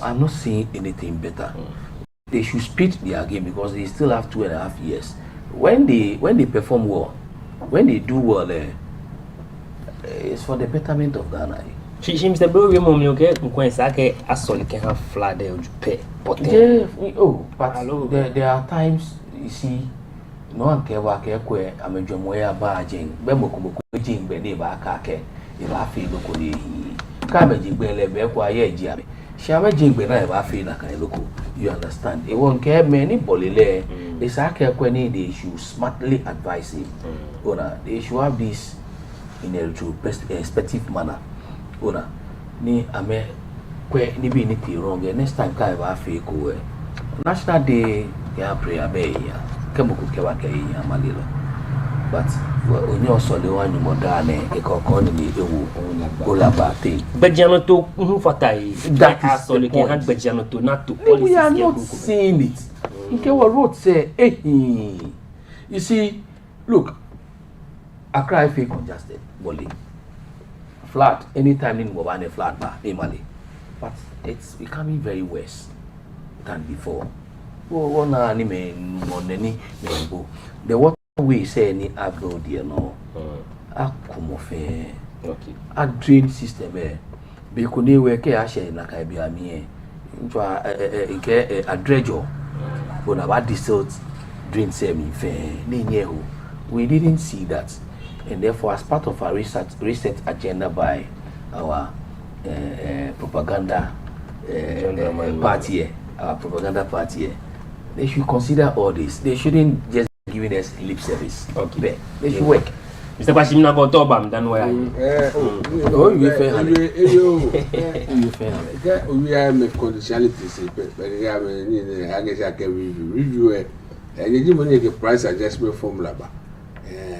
Speaker 3: I'm not seeing anything better. They should speed their game because they still have 2.5 years when they perform well, when they do well, it's for the betterment of Ghana.
Speaker 1: She Mr. Bro, we mom okay, Mkwensake asol can have flood there pay. But
Speaker 3: there are times you see no one care what care kwe amejomoya barging, bemoko jing be ba kake, if I feel locally. Come jigbele be kwa ye jiabe. Shama jingbe na ba feel like local. You understand? It won't care many bolile. It's a care kweni they should smartly advise him. They should have this in a true perspective manner. Ni ame kwe ni bi ni ti wrong. Next time ka ba feel ko National Day ya prayer be ya. Kemuku kewa ke ya malilo. But onye osole wanyu modane ekoko ni ewu olaba thing.
Speaker 1: Bejano to fatai. That asole can have bejano to not to policies.
Speaker 3: We are not seeing it. Nkewa wrote say, you see, look, Accra feel congested, Boli. Flat, anytime in Mobane flat bar, Mali. But it's becoming very worse than before. The water we say any abroad here no. Akumofe.
Speaker 1: Okay.
Speaker 3: A drain system be could work a share like I be a me. Into a dredger. When about distilled drain semi fair. We didn't see that. And therefore, as part of our research agenda by our propaganda party, they should consider all this. They shouldn't just giving us lip service.
Speaker 1: Okay.
Speaker 3: They should work.
Speaker 1: Mr. Kwashim na go to bam dan where.
Speaker 3: Oh, you fair.
Speaker 2: We are make conditionalities, but we are I guess I can review it. And you give a price adjustment formula.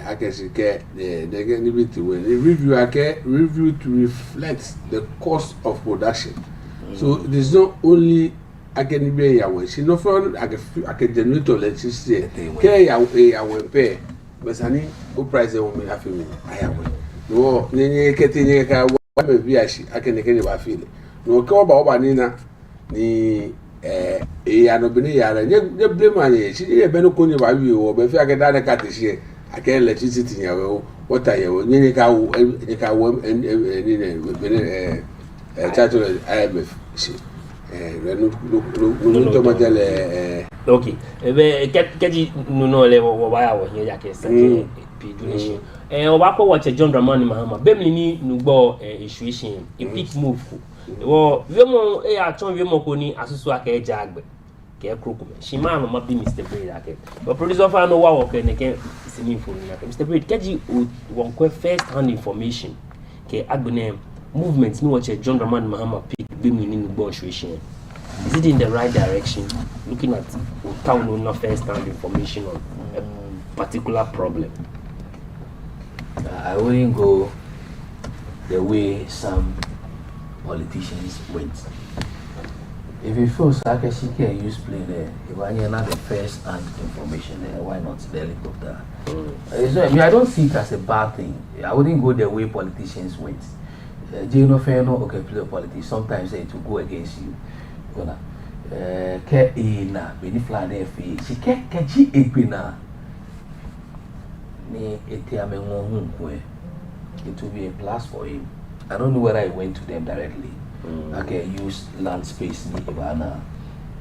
Speaker 2: I can see the limit when the review I can review to reflect the cost of production. So it is not only I can be away. She no from I can generate electricity. Care I will pay. But I need price I will have me. I have no getting a maybe I can get it feel. No come about Nina ni no bene ya you blame money. She been going by you or if I get that cat this year. I can't electricity what I you can IMF.
Speaker 1: Okay. Get no level why I was here. I can say donation. Obako watch John Dramani Mahama. Bemini nubo issue a big move. Well, Vemo Achon Vemo Koni Asusua Jagbe. She might not be Mr. Braid. But producer of no wow can again is an info. Mr. Braid, get you one first hand information. Okay, Agbene movements no watch John Dramani Mahama pick beaming in the bush. Is it in the right direction? Looking at town owner first hand information on a particular problem.
Speaker 3: I wouldn't go the way some politicians went. If you feel Sakashiki can use plane there, if I not the first hand information there, why not the helicopter? I don't see it as a bad thing. I wouldn't go the way politicians went. Jano Feno, okay, play politics. Sometimes it will go against you. Ke ina beni flade fi she ke ji egbina ni eti amenwo hu it will be a plus for him. I don't know whether I went to them directly. I can use land space ni ibana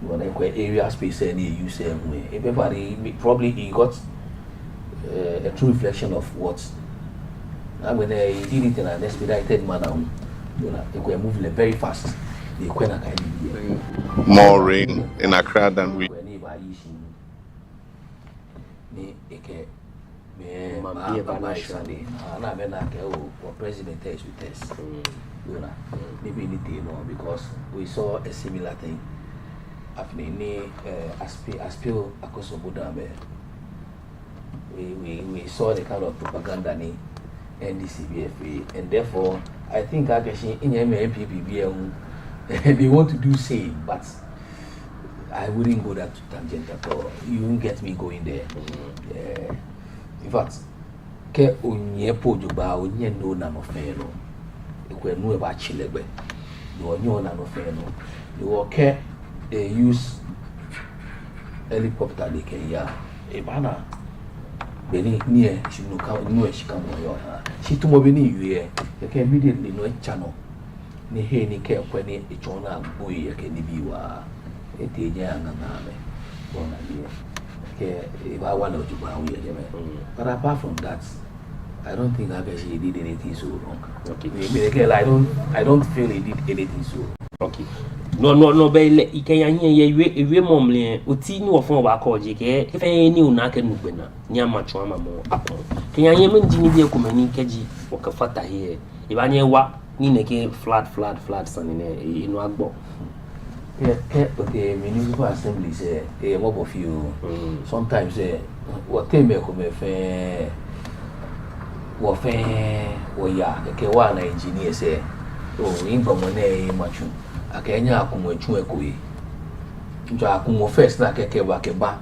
Speaker 3: when I area space any use everybody probably he got a true reflection of what and when he did it in an expedited manner they were moving very fast.
Speaker 4: More rain in Accra than we.
Speaker 3: President test with test. Maybe anything more because we saw a similar thing happening. Aspil Akosobudame. We saw the kind of propaganda in NDCBFA, and therefore I think actually in MPPBM. They want to do same, but I wouldn't go that tangent at all. You won't get me going there. In fact, ke onye pojoba onye no na no feno. Ekwe no e ba chilebe. No onye na no feno. You use helicopter they can ya. E bana beni near she no come no she come on she to mo be ni you can immediately no channel ni he ni ke kwa ni echona boy ye ke ni biwa eteja na me bona ni ke iba wala ojuba we ye but apart from that I don't think she did anything so wrong. Okay. I don't feel he did anything so.
Speaker 1: Okay. No be ikenya hie ye momle oti ni wo fon ba ka oje ke fe ni una ka nugbe na ni amacho amamo apon kenya hie menji ni bi ekomani keji wo ka fata hie iba nye wa ni ne ke flat san ni inu agbo.
Speaker 3: Okay, municipal assembly say mob of you sometimes say what tell me come fe wo ya ke wa na engineer say oh in bomo na e machu akenya akumo echu ekoyi njo akumo first na keke ba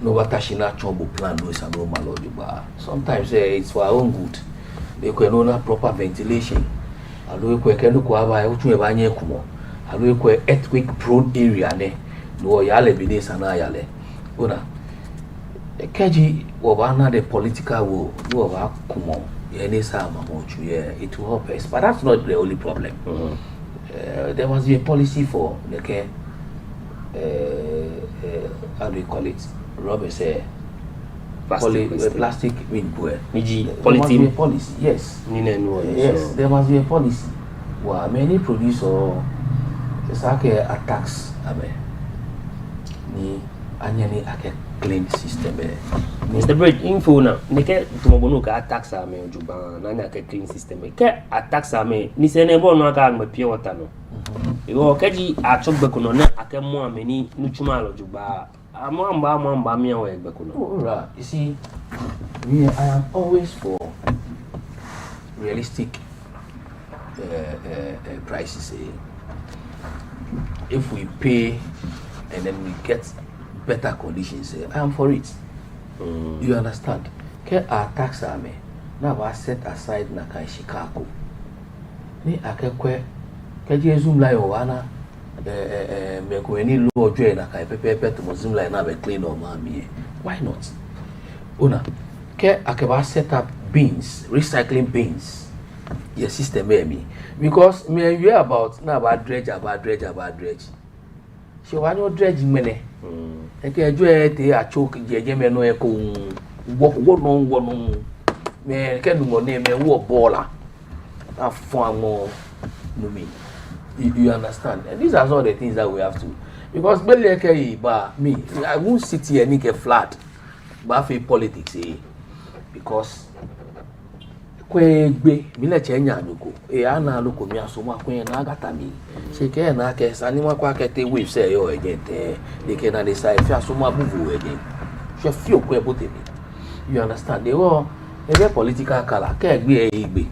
Speaker 3: no watashi na chobo plan no is no malojuba sometimes it's for our own good they can no proper ventilation alo ekwe kenu ko aba ochu e ba nya ekumo alo ekwe earthquake prone area ne no yale bi dey sana yale ona keji wo ba na the political wo wo ba kumo any sama mochu it will help us but that's not the only problem. There must be a policy for like how do you call it? Robert say plastic bin boy. There must be a policy. Yes. Yes, there must be a policy. Well, many producer it's like attacks ni anyani ake clean system
Speaker 1: Mr. Bread info na neke tumogono ka attacks ame ojuba na nya ke clean system ke attacks ame ni se ne bo no aka ngbe pure water no iwo keji achogbe kono na ake mo ame ni nuchuma alojuba amamba mi awe egbe kono.
Speaker 3: Right, you see I am always for realistic prices. If we pay and then we get better conditions, I am for it. You understand? Ke our tax ame na wa set aside na kai Chicago. Ni akekwe ke Jesu mla yo wana me ko ni lo ojo na kai pepe to Muslim line na be clean o ma mi. Why not? Una ke akeba set up bins, recycling bins. Your system me because me hear about na about dredge. She wa no dredge mene. Eke ejo te achok jeje me no eko wo no me ke nu mo ne me wo baller afon mo no me you understand and these are all the things that we have to because bele ke ba me I won't sit here ni ke flat ba fe politics because kwegbe mi le che nya nuko ana loko mi asoma kwen na agata mi se ke na ke sani wa kwa kete wave se yo ejete de ke na de sai fi asoma bubu eje se fi okwe bote mi you understand they were a political color ke gbe igbe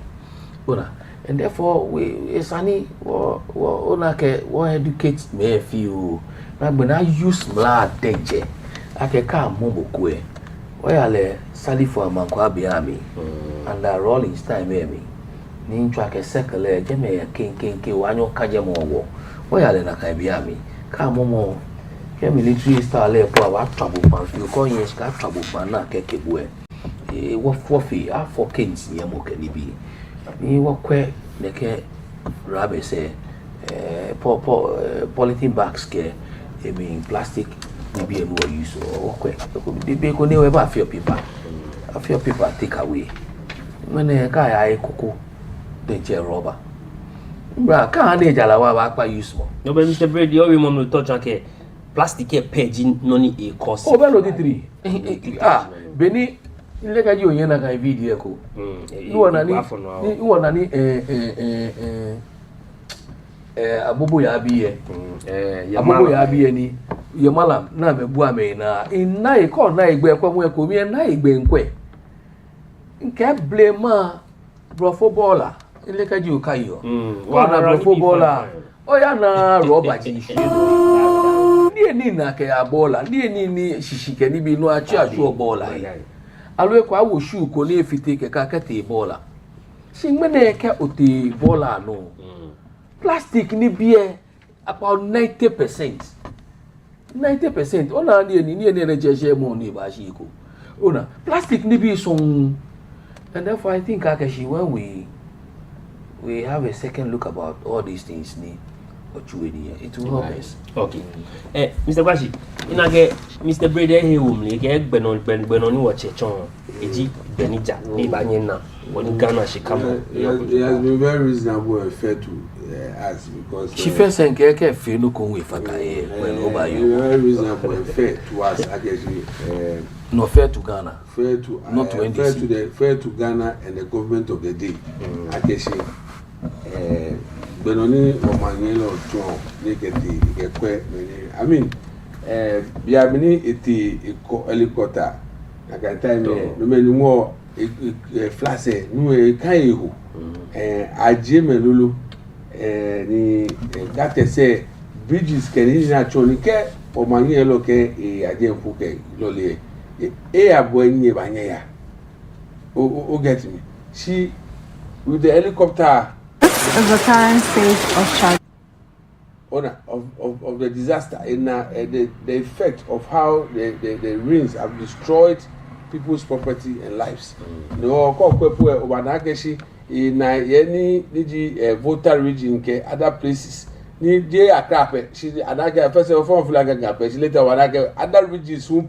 Speaker 3: ona and therefore we sani ona ke wo educate me fi o na gbe na use mla deje ake ka mo boku oyale sali for amankwa biami and the rolling style me ni ntwa ke sekele je me kenkenke wanyo kaje mo wo oyale na ka biami ka momo ke military style po wa trouble pan fi ko yin ska trouble pan na ke kebu wo fofi a for kings ye mo ke ni bi ni wo kwe ne ke rabe se polythene bags ke plastic be able to use or quick. They go never have your paper. Have your paper take away. When a guy I cocoa, they chair rubber. Bra can't they jalawa by use more.
Speaker 1: No, but Mr. Brady, you remember to touch a plastic page in noni a cost.
Speaker 3: Oh, well, the three. Benny, look at you in a video. You want any abubu ya biye abubu ya biye ni ye malam na mebu ame na inna e ko na igbe kwa mu ekomi na igbe nkwe nke blame bro footballer ile ka ji okayo ko na bro footballer o ya na roba ji shi ni ni na ke abola ni shishike ni bi no achi achu bola alwe kwa wo shu ko ni efite ke ka kete bola shi ngene ke oti bola no plastic ni beer about 90%. 90%. Ona ni jeje mo ni ba shi ko. Una plastic ni bi so, and therefore I think Akashi when we have a second look about all these things ni it will help us.
Speaker 1: Okay. Mr. Kwashi, inage Mr. Brady he wumli ke gbenon ni wo chechon eji benija ni banye na woni Ghana shikamo.
Speaker 2: It has been very reasonable and fair to us because
Speaker 3: she first and ke fe no kon we faka when over you.
Speaker 2: Very reasonable and fair to us actually.
Speaker 3: No fair to Ghana.
Speaker 2: Fair to
Speaker 3: not to NDC.
Speaker 2: Fair to Ghana and the government of the day. Actually, Benoni Omanyelo Chon, I mean, Biamini iti helicopter. I can tell you, no many more flash, no Kaihu, Ajime Lulu, ni that say bridges can naturally care or Manielo ke a Ajim Fuke, Loli. Boy Banya. Oh, get me. She with the helicopter
Speaker 5: of the current state of charge
Speaker 2: of the disaster and the effect of how the rains have destroyed people's property and lives. No, Obanakeshi in any voter region, other places. Ni je akrape. She anaka first of all flag agape. She later wanaka other regions who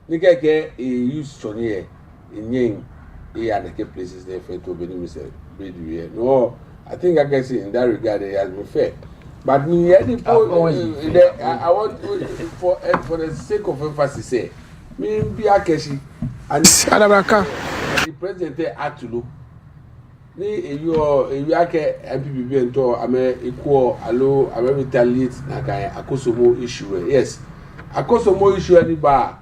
Speaker 2: Nikeke use Sonia in Yang and the places there for to be no, I think I can see in that regard it has been fair. But me I want for the sake of emphasis say me be Akeshi and the president Atulu ni you ake MPP ento ame equal allo ame retaliate na kan akosomo issue. Yes, akosomo issue ni ba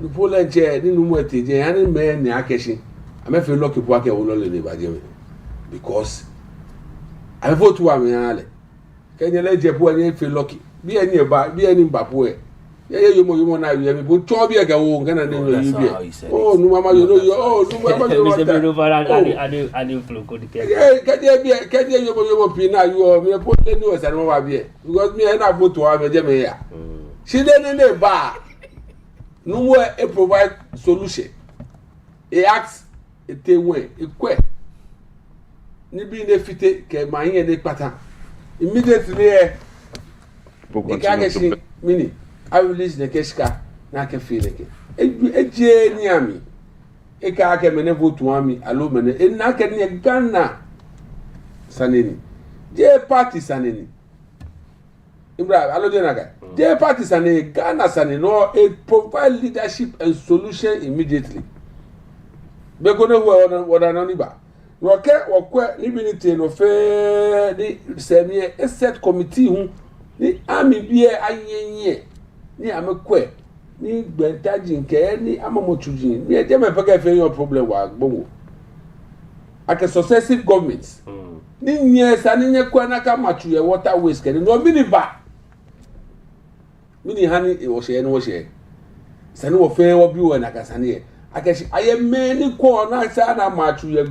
Speaker 2: no polenche ni numu eteje ani me ni Akeshi ame fe lucky bo ake wo lo le baje because I vote to am yan Kenya le je bo ani fe lucky bi ani ba bo e ye yomo na wi me bo to bi aka wo ngana ne no yi bi oh nu mama yo oh nu mama yo
Speaker 1: Mr. Bruno Vara ani flow ko dike
Speaker 2: kedi yomo pi na yo me po le ni o sa no wa bi because me na vote to am je me ya she dey ne ba no more a provide solution. He acts a way, a que. Ni bi ne fite ke mahin ne pata. Immediately e ka mini I release the keshka na ke feel ke. Eje ni ami. E ka me vote ami alo me ne na ke ni Ghana saneni. Je party saneni. Ibrahim alo de naga. The parties and a Ghana and no it provide leadership and solution immediately. Because what an oniba. No care or quite liberty no fair the semi a set committee who the army be a ye ni amekwe ni bentajin ke ni amamotujin ni e me peke fe your problem wa gbonwo. Ake successive governments. Ni nyes ani nye kwa na ka matu ye water waste ke no miniba. Mini hani e wo she no wo she sani wo fe wo bi wo na ka sani e Akeshi aye me ni ko na sa na matu ye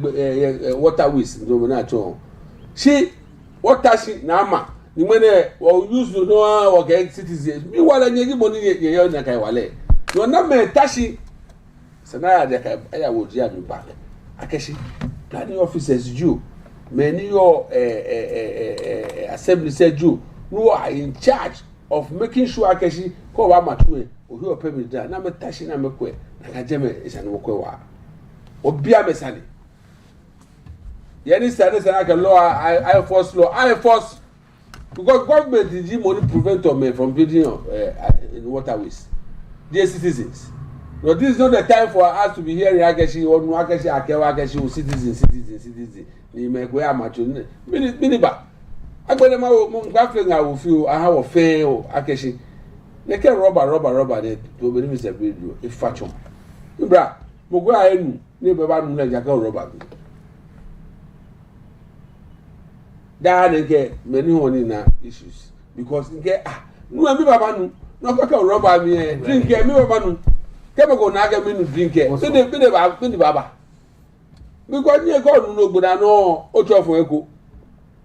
Speaker 2: water waste no na to she water she na ama ni mene wo use no wo ke citizens mi wala nyeji boni ye na kai wale no na me tashi sana ya de kai aya wo ji ami ba Akeshi planning officers you many your assembly said you who are in charge of making sure Akeshi ko wa matue o hi ope mi da na me tashi na me kwe na ka jeme isa no kwe wa obi amesani yani sana ka law I force because government did money prevent me from building in waterways dear citizens. No, this is not the time for us to be hearing Akeshi or no Akeshi citizen ni me kwe amacho mini ba agbere ma wo ngafle nga wo fi o aha wo fe o Akeshi ne ke rubber de to be Mr. Video e facho ibra mo go anu ni be ba nu na jaka rubber da ne ke many honey na issues because nke nu mi baba nu no ka rubber mi e drink mi baba nu ke me go na ga mi nu drink e be baba because ni ko nu no gboda no o to fun eko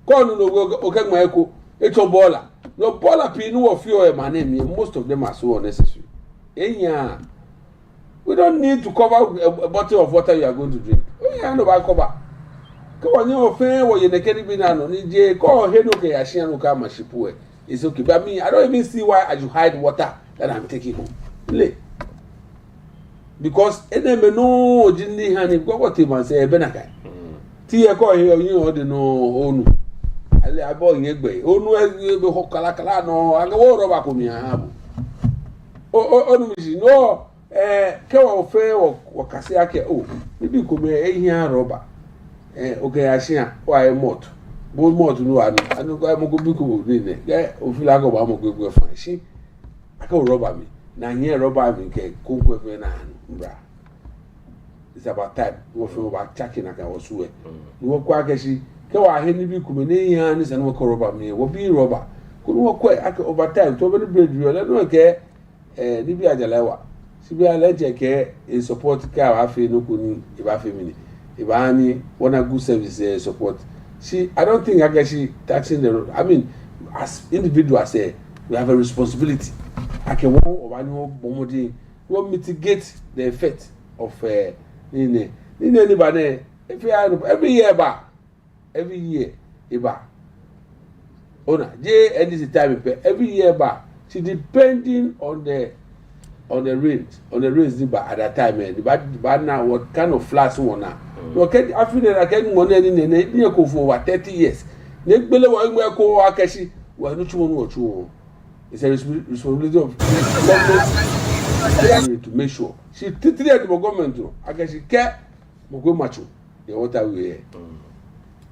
Speaker 2: ko nu no o ke gbo eko e to baller no baller pi nu wo fi o e ma na mi most of them are so unnecessary enya We don't need to cover a bottle of water you are going to drink. We can't cover. Come on, you offend what you're getting me now. Call Henoke Yashian Okama Shipue. It's okay. But me, I don't even see why I should hide water that I'm taking home. Because enemy no Jinni Hani go what him and say Benakai. Tia call here, you know, the no onu. I bought Yegbe. Onu Hokalakala no, I go over Kumia. Oh, no. Kewa ofe o kase ake o bibi kome ehia roba okay ashia wa emot bo mot no anu ko mo go bi ko ni ne ofila go ba mo go fa shi aka roba mi na nye roba mi ke konko fe na mbra. It's about time wo fe ba chaki na ka wosuwe ni wo kwa ke shi kewa he ni bi kome ne ehia ni se no ko roba mi wo bi roba ko no ko aka over time to be ni bread yo le no ke ni bi ajalewa Sibi alejeke in support ka afi no kuni iba femini iba ni wanna good service support. I don't think I guess she taxing the road. I mean, as individuals we have a responsibility. I can one or bomodi will mitigate the effect of in anybody if you are every year iba ona j and this time every year ba she depending on the rains at that time the bad now what kind of floods one now okay I feel that I can money in for over 30 years ne gbele wo ngwe ko akashi wa no chumo no chumo. It's a responsibility of government to make sure she treated the government to akashi ke mo go macho the water we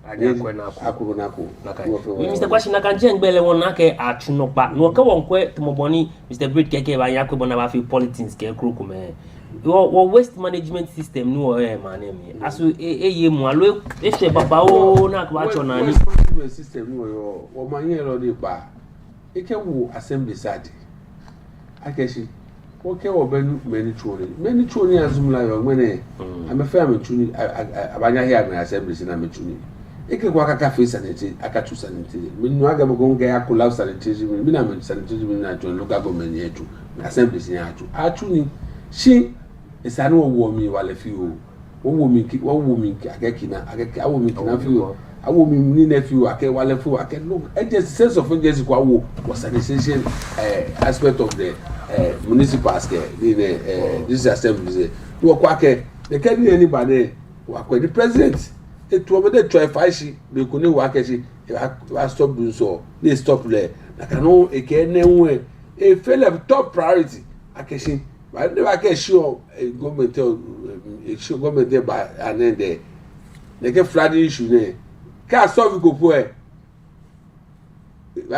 Speaker 1: Mr. Kwashina kanche ngbele wona ke atunokpa no ke wonkwe tomoboni Mr. Breed keke ba yakwe bona ba fi politics ke kruku me your waste management system no man me aso eye mu alo ehwe baba o na kwa chona ni
Speaker 2: management system no yo wo manye lo de pa eke wo assembly sadi akeshi okay wo benu many choni azumla yo mene amefa amechuni abanya here me assembly na mechuni eke kwa kaka face sanity akatu sanity minu aga bogonga ya collapse sanity minu na sanity minu na to local government yetu assembly sin atu ni shi esanu wo mi wale fi o wo mi akekina awo mi kina fi o awo mi ni na fi o ake wale fi o ake look just sense of urgency kwa wo was an essential aspect of the municipal aspect this assembly wo kwa ke the can anybody wa kwa the president to over the try fashi be ko ni wa keshi wa stop do so they stop there na kanu e ke ne we e fail of top priority akeshi but never get sure government show government there by and then they get flooding issue there can solve go po I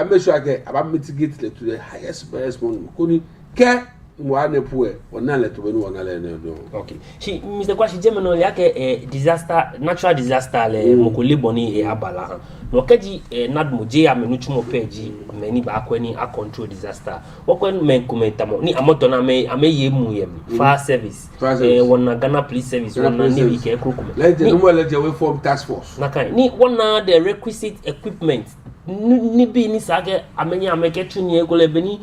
Speaker 2: make sure about mitigate to the highest one kuni ke mwane puwe wanale to benu wanale no.
Speaker 1: Okay. She Mr. Kwashi Gemino yake disaster natural disaster le mokole boni abala no keji nadmo je amenu chumo peji meni ba akweni a control disaster wokwen men komentamo ni amoto na me yemu yem fire service wona Ghana police service wona navy ke krokume
Speaker 2: let the way form task force
Speaker 1: nakai ni wona the requisite equipment ni bi ni sage amenya ameke tuni egole beni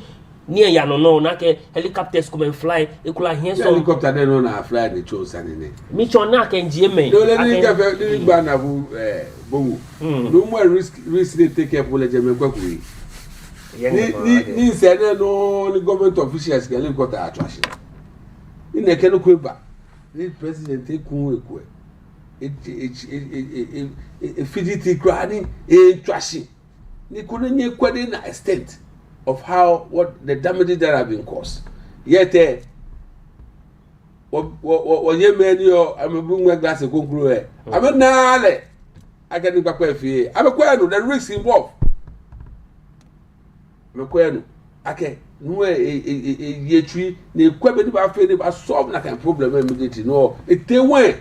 Speaker 1: ni ya no na ke helicopters come and fly ekula here so
Speaker 2: helicopter dey no na fly the chose and
Speaker 1: mi cho na ke ngie
Speaker 2: no let me get gba na bu bongo no more risk dey take care for le jeme kwakuri ni say no the government officials ke helicopter attraction ni ne ke no kweba the president ekun ekwe e fiditi krani e trashi ni kuno nye kwade na extent of how what the damages that have been caused. Yet, what ye many or I'm a boom glass of conclude. I'm a nale. I can do back fear. I'm a quano, the risks involved. Mequeno, I can no a tree, the equipment about failure about solve like a problem immediately. No, it they went.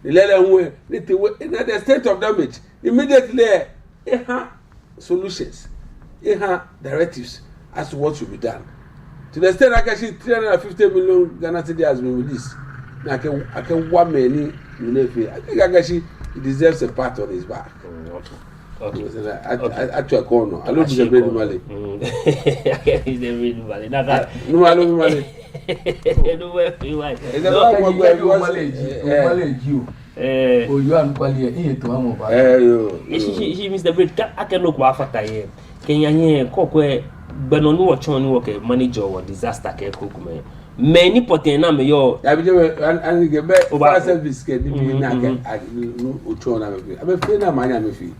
Speaker 2: The letter went, in the state of damage. Immediately, solutions. Directives as to what should be done. To the extent I can see 350 million Ghana cedi has been released. I can 1 million. I think I can see he deserves a pat on his back. Okay. Actually, corner. I don't think the Leebi Nulami.
Speaker 1: He's the Leebi Nulami.
Speaker 2: No, I don't Nulami.
Speaker 1: No way free wine.
Speaker 2: Is that why we go
Speaker 3: Malage you. Oh, you are quality here to amo ba.
Speaker 1: She Mr. Breed I can look after here. Kenya nye kokwe benonu ochon ni woke manager or disaster ke kokume. Many poten na me yo.
Speaker 2: I be and get back fire service ke bi na ke ochon na me. I be free na manya me fi.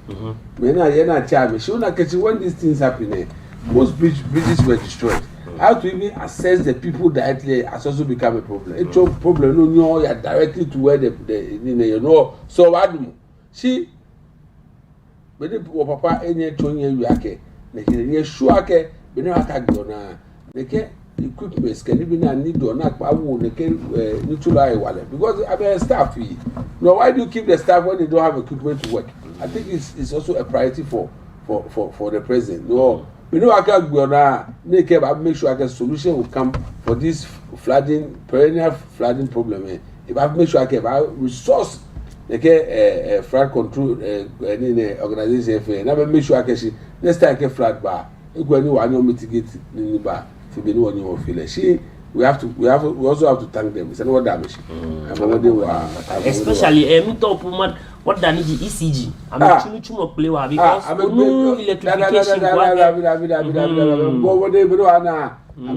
Speaker 2: Me na ye na cha me. She na ke when these things happen most bridges were destroyed. How to even assess the people directly has also become a problem. It's a problem. No, you are directly to where you know. So what do she? When the papa any twenty years ago, they sure ke be no attack na. They ke equipment can even need or not. I will they can neutralize wallet because I mean staff. No, why do you keep the staff when they don't have equipment to work? I think it's also a priority for the president. No. We know I can go now. Make sure a solution will come for this perennial flooding problem. If I make sure I can resource, flood control organization. Never make sure I can see next time I can flood bar. If we know mitigate the bar, if we know you feel it. We also have to thank them. It's another damage.
Speaker 1: Especially top woman. What than ECG? I'm not too play because no electrification. I'm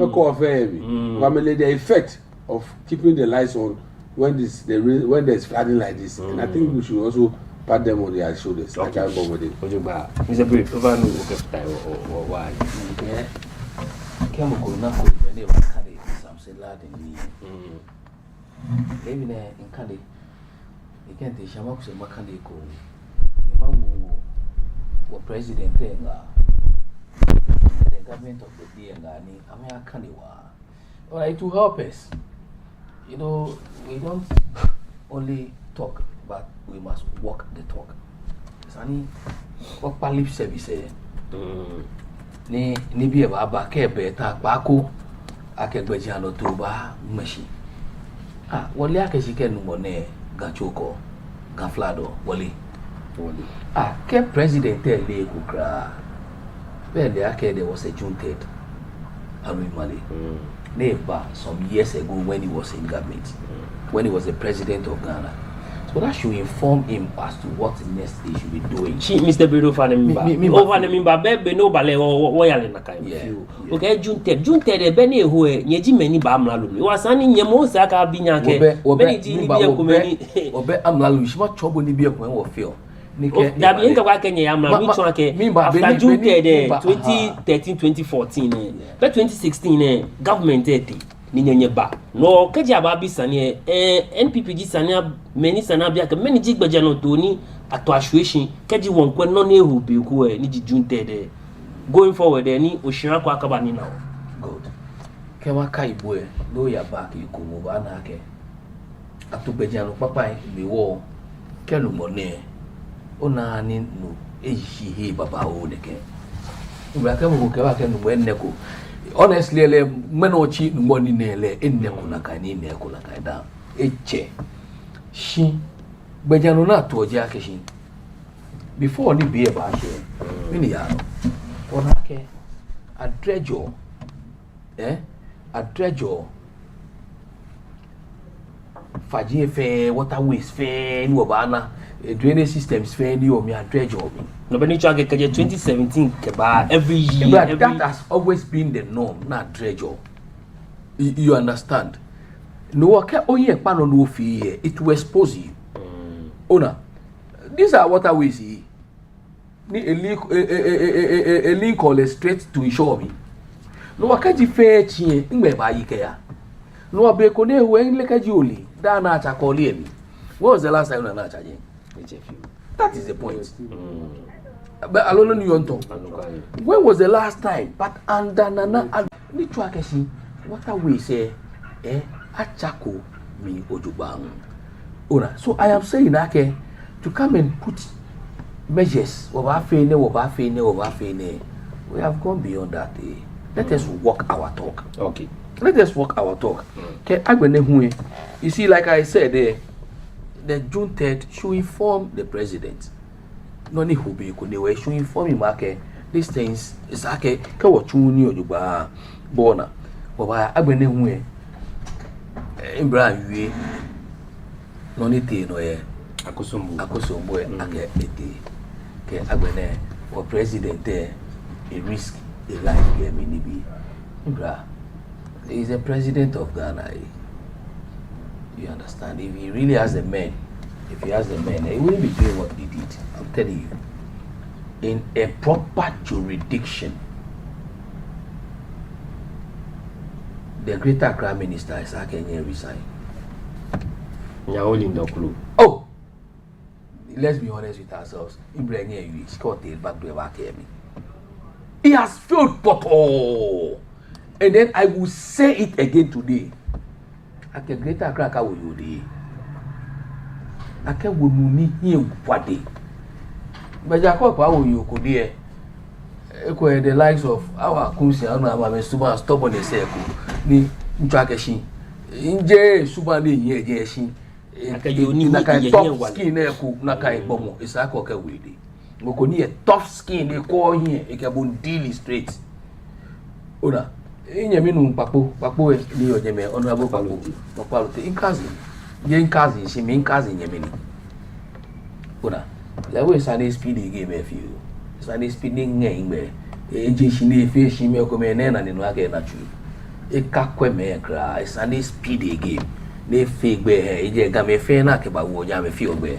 Speaker 1: a call for the effect of keeping the lights on when there's flooding like this. And I think we should also pat them on their shoulders. I can't go with it. Mr. Brief, over no time or why?
Speaker 3: Chemical enough with the name of Candy, something lad in me. Maybe in Candy. You can't take Shamak and Makandi go. The man who president the government of the day and American. All right, to help us. You know, we don't only talk, but we must walk the talk. Sani, what lip service? Ni bi ba ba ke beta bako akegbejiano to ba mashi. Wole akeshike numone gachoko gaflado wole ke president le kukra bele ake there was a junted Mali neighbor some years ago when he was in government when he was the president of Ghana. So that should inform him as to what next he should be doing.
Speaker 1: Mr. Bredo Fanemimba, Bebe no Bale or Royal. Okay, Junte, Benny, who Yeji many Bamlalu. You are signing Yamosaka Binyake, Obe
Speaker 3: Amlalu, she was trouble in the or feel.
Speaker 1: That being a Wakanya Yamla, after Junte 2013-2014, but 2016, government 30. Ninyeba no kaja babi sane NPPG sane many sanabia ka many jigbaja no toni ato assuation kaji wonkwe no na ehu bi ku ni jijunte de going forward ni oshira kwa akaba ni now
Speaker 3: good kewa kai boy no ya back ikomo ba na ke atugbaja no papa mi wo kenu mone ona ni no eji he baba o de ke ubra ka mo kewa kenu mo enneko. Honestly, menochi money nele enekuna kani nekula kaida eche shi bejano na toje akeshi before ni be ba she mini ya onake adrejo adrejo faji fe waterways fe ni obana drainage systems fe ni o mi adrejo mi.
Speaker 1: Nobody try to get 2017 keba every year.
Speaker 3: But that has always been the norm, not treasure. You understand? No okay oye pano no fee it will expose you. Ona. These are waterways. Ni a link or straight to show me. No wakaji fe chie ngbe ba yike ya. No abeko ne we nlekaji oli. Da na acha call me. When was the last time you na acha je? That is the point. But I don't know. When was the last time? But under Nana, ni chuakeshi. What are we say? Achako mi ojubang. Ona. So I am saying okay to come and put measures. We have gone beyond that. Let us walk our talk.
Speaker 1: Okay.
Speaker 3: Let us walk our talk. Okay. You see, like I said, the June 3rd should inform the president. No ni hobi ko ne we should inform him ake these things is ake ka wo chuni ojuba bona baba agbene hu Ibrahim we no ni te no ye
Speaker 1: Akosombo
Speaker 3: ake ete ke agbene or president a risk a life game in Nibi. Ibrahim is a president of Ghana. You understand? If he really has the men, he wouldn't be doing what he did. I'm telling you. In a proper jurisdiction, the Greater Accra Minister is Akenye resign. Oh, let's be honest with ourselves. Ibrahim Scott back to Akemi. He has failed Poto. And then I will say it again today. At the Greater Accra will you day. Ake will muni here what day. But Jacob, how will you could hear? Echo the likes of our Kunsi, I don't know, Suba stop on the circle. Ni Ntrakeshi. Inje Suba ni Yeshi. Naka tough skin echo, Naka Bomo, is a cocker weedy. Mokoni a tough skin, they call here, a cabon deal straight. Ona. Inyaminu papo ni ojeme honorable papo inkazi she mean kazi nyamini ona la we Sunday speed game e fi Sunday speed ngen me eje shi na efe shi me ko me na ni no aka na chu e ka kwe me kra Sunday speed game na efe gbe he eje ga me fe na ke ba wo ja me fi ogbe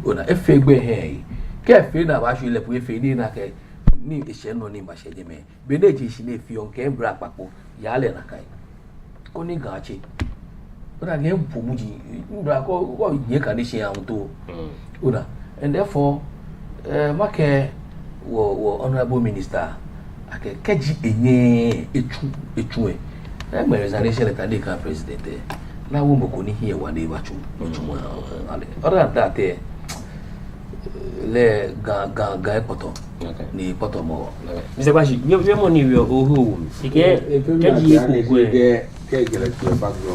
Speaker 3: ona efe gbe he ke fe na ba shu le pu efe ni na ke ni ise no ni ba seje me beneji shi na fi on ke bra papo ya le na kai ko ni gachi ora ge mpomuji bra ko yin ka ni se awon to ora and therefore make wo honorable minister ake keji enye etu e me resignation letter dey kan president na wo moko ni here one dey ba chu mo ale ora that le ga poto ni poto mo
Speaker 1: Mr. Bashi we money we oho ike keji eko
Speaker 2: ke gele to back no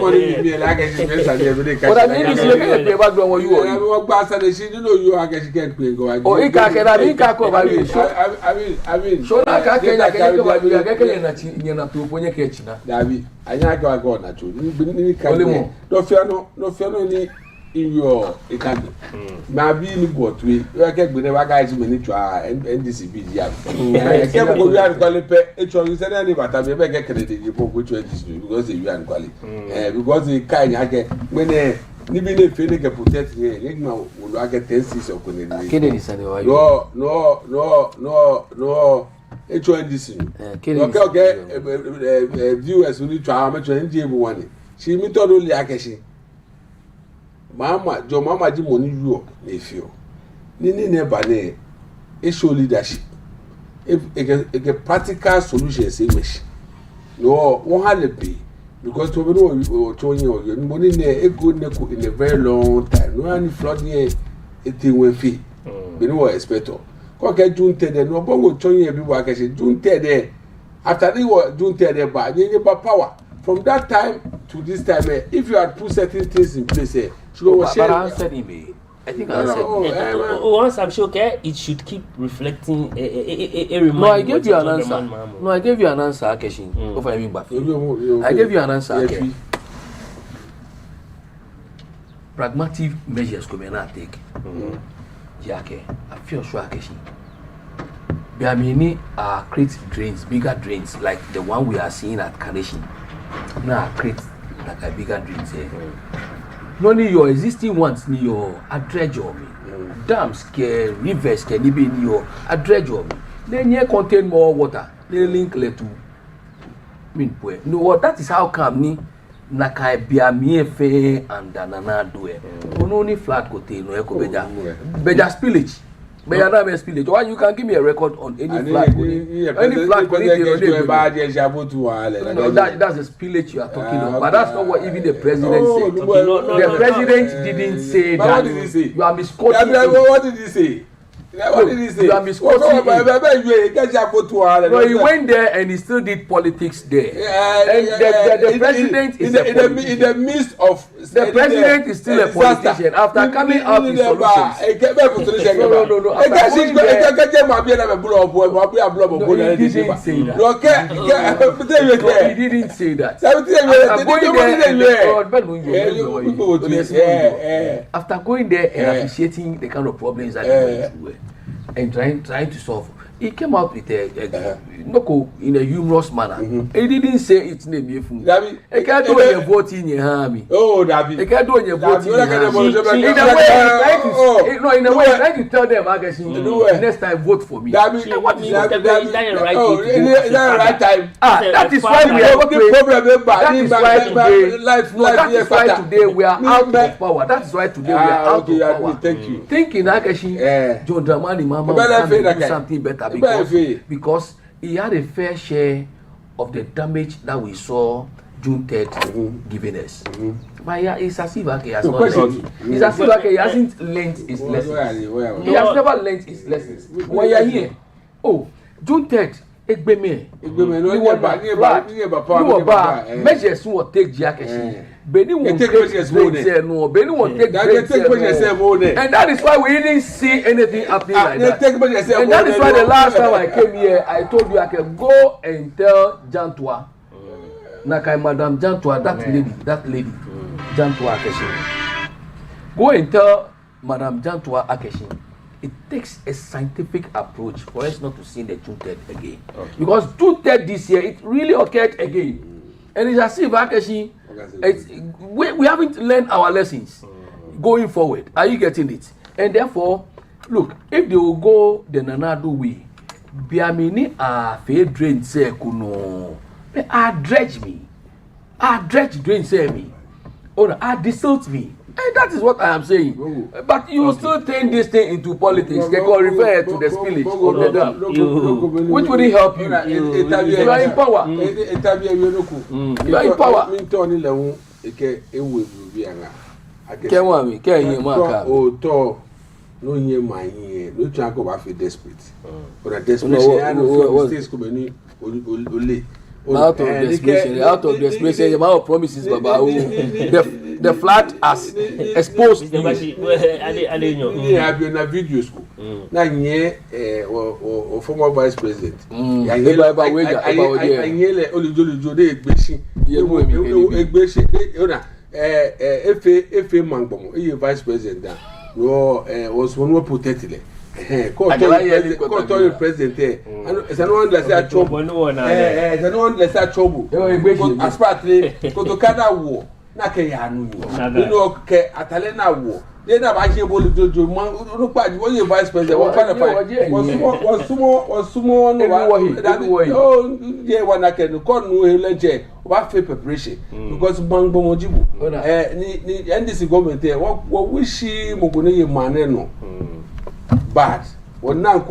Speaker 2: money me la ga ji me sa dey be ka
Speaker 3: ora ni si le pe back wo you
Speaker 2: o gba sa le si nínú you aga si ke pe go wa
Speaker 3: o ika ke na ni ka ko ba wi so
Speaker 2: I mean
Speaker 3: so na ka ke na ke ko ba wi ga ke na chi nyana to ponye ke chi na
Speaker 2: Davi anya ga go na to ni ka no fia no ni iyo ikagbe ma bi ni botwe we ke gbe ne wa ga ji me ni twa NDC bi dia ke ko wi an kwale pe e cho wi se na ni bata be ke kede de po go 20 because you an kwale because e kai nya ke me ne ni bi ne fe ne ke protect ye ma wo lo ake 10 ko ne ni
Speaker 3: kede ni sane wa
Speaker 2: no e cho NDC okay viewers ni twa ma cho NDC bu wani shi mi to do li ake shi mama ji money you na feel ni never ne e show leadership a practical solution say mesh no won ha le be because to be no to yin money ne e go ne ko in a very long time no any flood here e tin we fi be no expect ko ke june 3 no bongo to yin bi wa ke se june 3 after the june 3 ba ni ba power from that time to this time if you had put certain things in place
Speaker 3: but I answered him. I think I answered him.
Speaker 1: Once I'm sure it should keep reflecting a reminder.
Speaker 3: No, I gave you an answer. No, I gave you an answer, Akeshi. I gave you an answer, Akeshi. Pragmatic measures come and take. Jake, I feel sure, Akeshi. Biamini are create drains, bigger drains, like the one we are seeing at Kaneshi. Now create like a bigger drains here. Not only your existing ones, ni your address job. Dams, rivers, can even your address job. Then you contain more water. They link to Minpue. No, what that is how come ni nakai biamie fe and danana do it. Only flat kote no eko beja spillage. Beja na be spillage. Why you can give me a record on any flat kote? Any flat kote that's the spillage you are talking about. But that's not what even the president said. The president didn't say that.
Speaker 2: What did he say?
Speaker 3: You are misquoting.
Speaker 2: What did he say? What did he say?
Speaker 3: You are misquoting.
Speaker 2: No,
Speaker 3: he went there and he still did politics there. And the president is
Speaker 2: in the midst of
Speaker 3: The president is still a politician after coming out with solutions. No. He didn't say that. After going there and appreciating the kind of problems that he went through and trying to solve, he came out with a in a humorous manner. He didn't say its name. He can't do a vote in your army.
Speaker 2: Oh, David.
Speaker 3: He can't do a vote in your army. In a way, trying to tell them, next time vote for me.
Speaker 2: David,
Speaker 1: is that the right
Speaker 2: time?
Speaker 3: That is why we are today we are out of power. That is why today we are out of power.
Speaker 2: Thank you.
Speaker 3: Thinking Akashi, John Dramani Mama can do something better because he had a fair share of the damage that we saw June 3rd giving us. But it's as if he has not learned. It's as if he hasn't learned his lessons. He has never learned his lessons. When you are here, June 3rd, measures won't take Jackass. Benny won't take measures, no. Benny won't take measures, and that is why we didn't see anything happening like that. And that is why the last time I came here, I told you I can go and tell Jantua, Nakai Madam Jantua, that lady, Jantua Akeshi. Go and tell Madam Jantua Akeshi. It takes a scientific approach for us not to see the June 3rd again. Okay. Because June 3rd this year, it really occurred again. And it's as if Akeshi, we haven't learned our lessons going forward. Are you getting it? And therefore, look, if they will go the Nanado way, Biamini are fair drain say kuno. I dredge me. I dredge drain say me. Or I distort me. And that is what I am saying. But you still turn this thing into politics. They can refer to the spillage of the dam. Which would help you? You are in power. You are in power.
Speaker 2: No year my year, no track of after desperate. But a desperation out of desperation, the amount of promises, Baba. The flat as exposed.
Speaker 1: I didn't know.
Speaker 2: Yeah, I've been a video school. 9 year or former vice president. I vice president. Was one more protected. Call president there. It's no one that's a trouble. It's no one that's a trouble. As part of the Canada war. Nakayanu. You know, Atalena war. They never actually able to do look at what your vice president was sumo oh yeah one I can call no legend what fair preparation because bang bomojibu and this government there what wish mogone maneno bad what now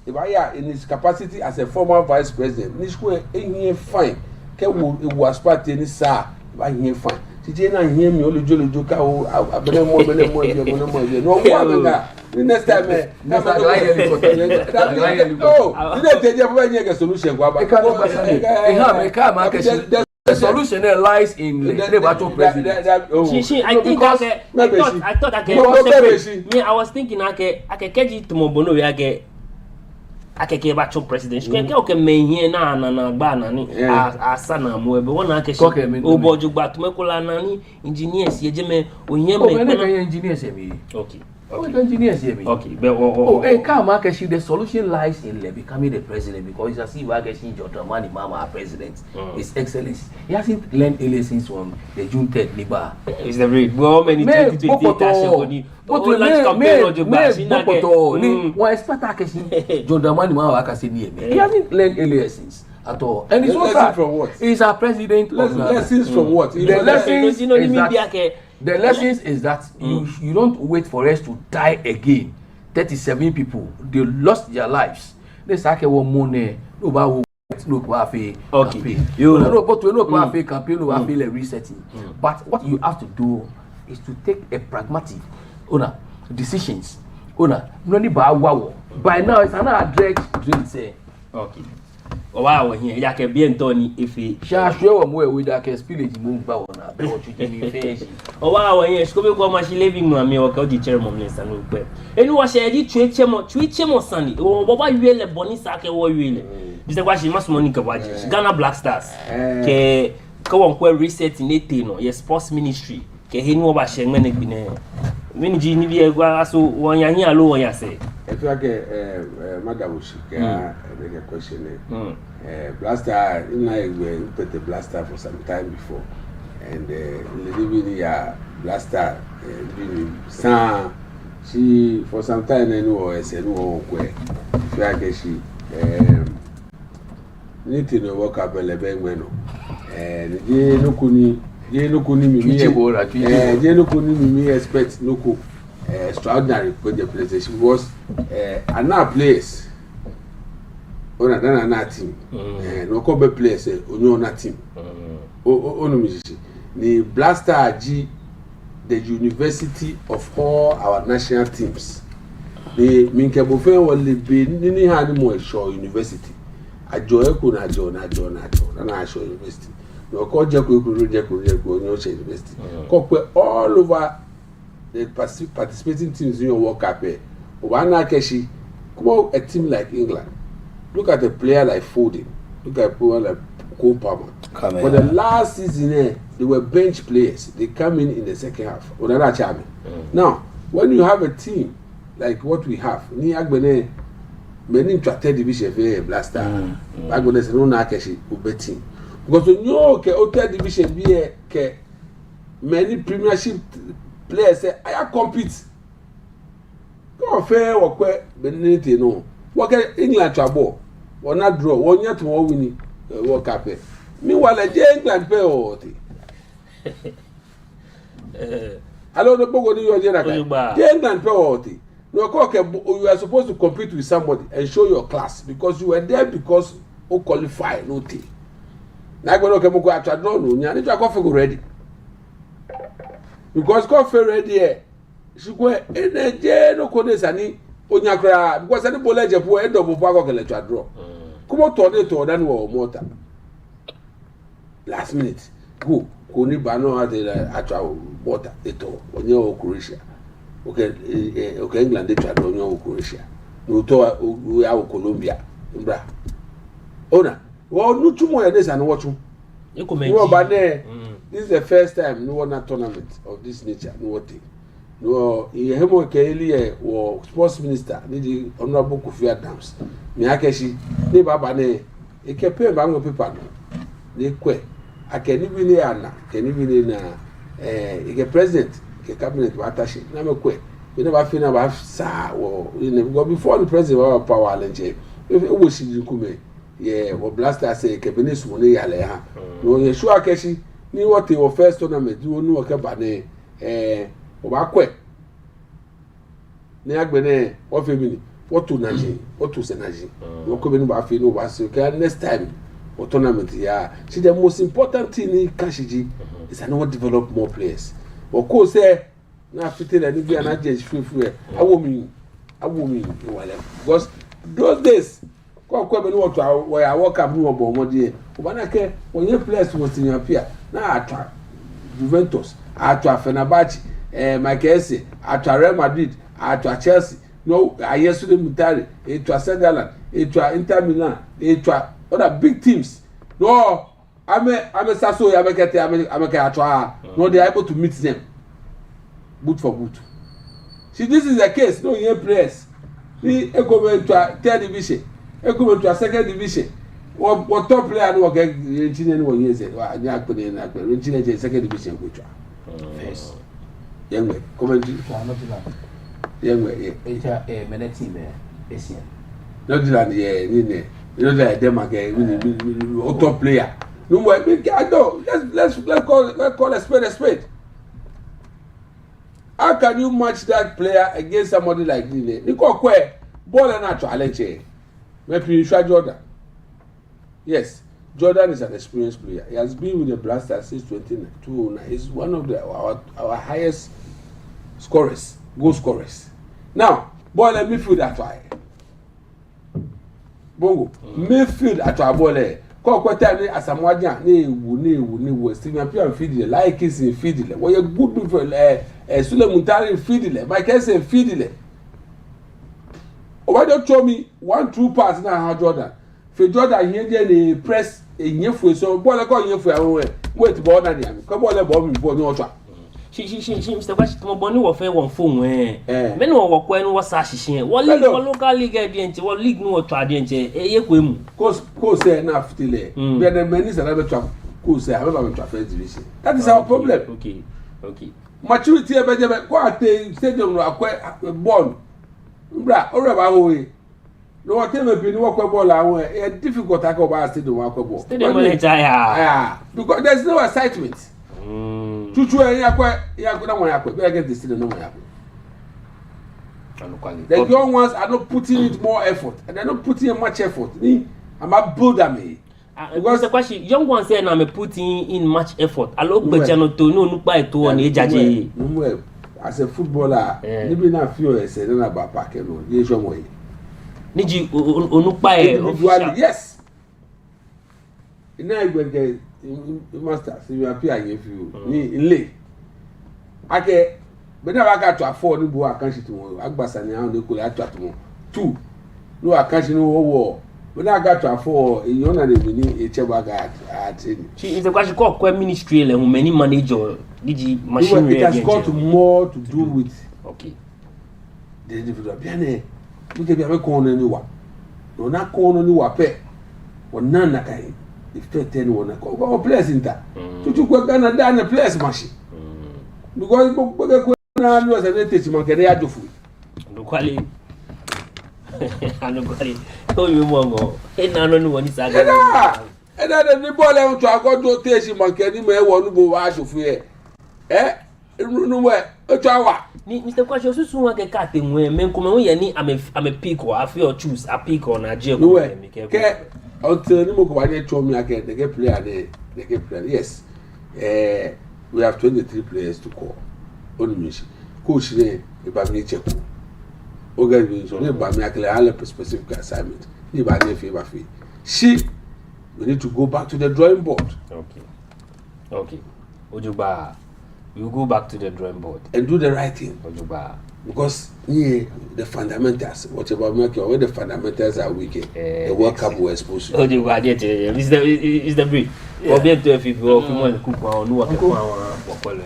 Speaker 2: if I are in his capacity as a former vice president this way fine ke was party ni sir I hear fine Tije na hear me only jolly joke no next time
Speaker 3: the solution lies in the battle president.
Speaker 1: I think I thought I was thinking I can catch it to Mobono akeke battle president ke me hie na gba na ni asana mo ebe wona akeke oboju gba tumekola na ni engineers ye jeme ohie me
Speaker 3: engineers emi
Speaker 1: okay
Speaker 3: engineers emi
Speaker 1: okay
Speaker 3: come Akeshi the solution lies in becoming the president because as if Akeshi John Dramani Mama president His Excellency he hasn't learned any lessons from the June 3rd Liba
Speaker 1: it's the very well many 2020 but to why expect Akeshi John Dramani Mama Akase ni eme he hasn't learned any lessons at all and it's also
Speaker 2: from what
Speaker 3: he's our president
Speaker 2: lessons from what
Speaker 3: the lessons is that you don't wait for us to die again. 37 people they lost their lives. They say one money no ba campaign. You know but we no campaign no feel resetting. But what you have to do is to take a pragmatic decisions. No ni ba wawo. By now it's another dredge say.
Speaker 1: Okay. Wow, here, ya can be Anthony if he
Speaker 3: shall show him where we can spillage move bow on what you give me face.
Speaker 1: Oh, wow, yes, go go much living no me or go the chairman and no pay. And what shall you treat him or Sunny? Oh, what you really bonny sack or really? This is why she must Monica watch Ghana Black Stars. Okay, come on, quite reset in 18 yes, sports ministry. Okay, he know about Shenman Bine. When Gini so one year alone, I say.
Speaker 2: If you get Madam Shika, make a question. Blaster, we put the blaster for some time before, and Leebi Blaster, she for some time anyway, said no way. If you get she need to work up a lebeno, and Jay no kuni me expect no extraordinary for the place. She was another place. On another team. No cover place on another team. Oh no musician. The Blaster G, the university of all our national teams. The Minkabofe will be any hand more show university. A joy could not join, and I show university. No call Jacko university. Copper all over the participating teams in your work up here. One Akeshi, come on, a team like England. Look at a player like Foden. Look at a player like Cole Palmer. For the last season, they were bench players. They come in the second half. Now, when you have a team like what we have, ni agbene many to third division Blaster. Agbene se no na Akeshi ubeti. Because you know third division be many premiership players say I compete. Go fair work benefit no. Work England trouble. One not draw, one yet to win work up. Meanwhile, England pay or hello, the Bogo you are England pay or no, you are supposed to compete with somebody and show your class because you were there because you qualify no tea. Now go look at the no, you need to go ready. Because coffee ready, she go in a jail no conesani. Onyakra because any bowler je po end of Obago ke letwa draw. Come on to than wo motor. Last minute go ni ba no at atwa water eto onye Croatia. Okay England dey twa onye Croatia. No to we are Colombia. Mbra. Ona wo no tumo ya this and what you. This is the first time no one tournament of this nature no what. No, Hemo Kelly or sports minister, the Honorable Kofi Adams. Miakeshi, they babane, a cape bango paper. They quay. I can even Anna, can even a president, a cabinet attache, never quay. We never feel about sa or before the president of power and if it was in Kume, yeah, or Blaster say, cabinet money aleha. No, Yeshua Keshi knew what they were first tournament, you know, a cabane, Obakwe. Ne agbene o femini what to naji what to senaji no ko be no ba fe no ba se okay next time o tournament ya see the most important thing in Kashiji is I know develop more players of course na fitting and be an agent free awomi wale because those days ko be no to where I work up no bo modie obanake onye players was in appear na atwa Juventus atwa Fenerbahce Michael Essien, at Real Madrid, at Chelsea, no, I yesterday Mutari, it was Sunderland, it was Inter Milan, it was other big teams. No, I'm a Sasso, I'm a no, they are able to meet them. Good for good. See, this is the case, no, young players. The go to a third division, go to a second division. What top player no get engineer 1 years ago, I put in a second division. Yes. Young way, commentary. Young way, it's a minute team. Not that, yeah, you know that them again, top player. No more, I know. Let's call a spade. How can you match that player against somebody like this? You go where ball and not challenge. Maybe you try Jordan. Yes, Jordan is an experienced player. He has been with the Blasters since 2009. He's one of our highest goal scorers. Now, ball and midfield that why. bongo midfield ato abole ko kwata ni asamoaja na ewu Steven Pian feed le like is feed le we good midfield Suleiman Tari feed le Michael say feed le obajo show me 1-2 pass na ha Jordan fe Jordan here dey ni press enyefu so ball ko enyefu awon wait ball na ni am ko ball ball mi ball ni otwa
Speaker 1: she Mr. Kwashi mo boni wo fe won phone me no wo kwa no wo sa hihie wo league wo local league adient wo league no wo twa adient ye kwa mu
Speaker 2: ko say na fitile be na many say na be twa ko say have be twa first division that is our problem.
Speaker 1: Okay
Speaker 2: maturity e be je be ko ate stadium no akwa ball mbra o reba ho we no what me bi ni wo kwa ball awon e difficult akwa ba stadium akwa ball
Speaker 1: stadium le ja
Speaker 2: because there's no excitement. Chuchu yakwa na mo yakwa be against the stadium no mo yakwa. The young ones are not putting in more effort and they're not putting in much effort. I'm a builder me.
Speaker 1: Because the question young ones say na me putting in much effort. Alo gbeja no to no nupa eto on ejaje.
Speaker 2: No as a footballer, ni bi na feel e say na ba park no. Ye show mo yi.
Speaker 1: Niji onupa e official.
Speaker 2: Yes. Ina igbe master see you appear if you ni ile ake be na ba ka to afford ni bo akanshi to agbasa ni awon ko ya to atomo 2 no akanshi no wo be na ga to afford eyan na le ni echeba ga atini
Speaker 1: she is a question called ministry le many manager digi machinery
Speaker 2: it has got more to do with the individual bien we ke bi ko no ni wa no na ko no ni wa pe wona na kai effect anyone ko place inta tutu ko Ghana da na place mashi because ko na no se te ti man ke ya jofu
Speaker 1: no kwali to mi mo ngo na no ni woni sa ga
Speaker 2: na ni ball e to agodo te si man ke ni me wonu bo wa jofu no we o to awa
Speaker 1: ni Mr. Kwashi osusu wa ke ka te nwe me nko me wo ye ni am a pick or I feel choose a pick or na je ko me ke
Speaker 2: until ni mo ko ba dey show me again they get player yes we have 23 players to call only coach ne e ba mi check o ga bi so ne ba mi akle all specific assignment ni ba dey favor fi we need to go back to the drawing board.
Speaker 1: Okay Ojugba we will go back to the drawing board
Speaker 2: and do the right thing
Speaker 1: Ojugba
Speaker 2: because the fundamentals whatever make when the fundamentals are weak the World Cup will expose you.
Speaker 1: Ojugba there is the break obi to if you mo le kupa onu wa ke fun awon popolo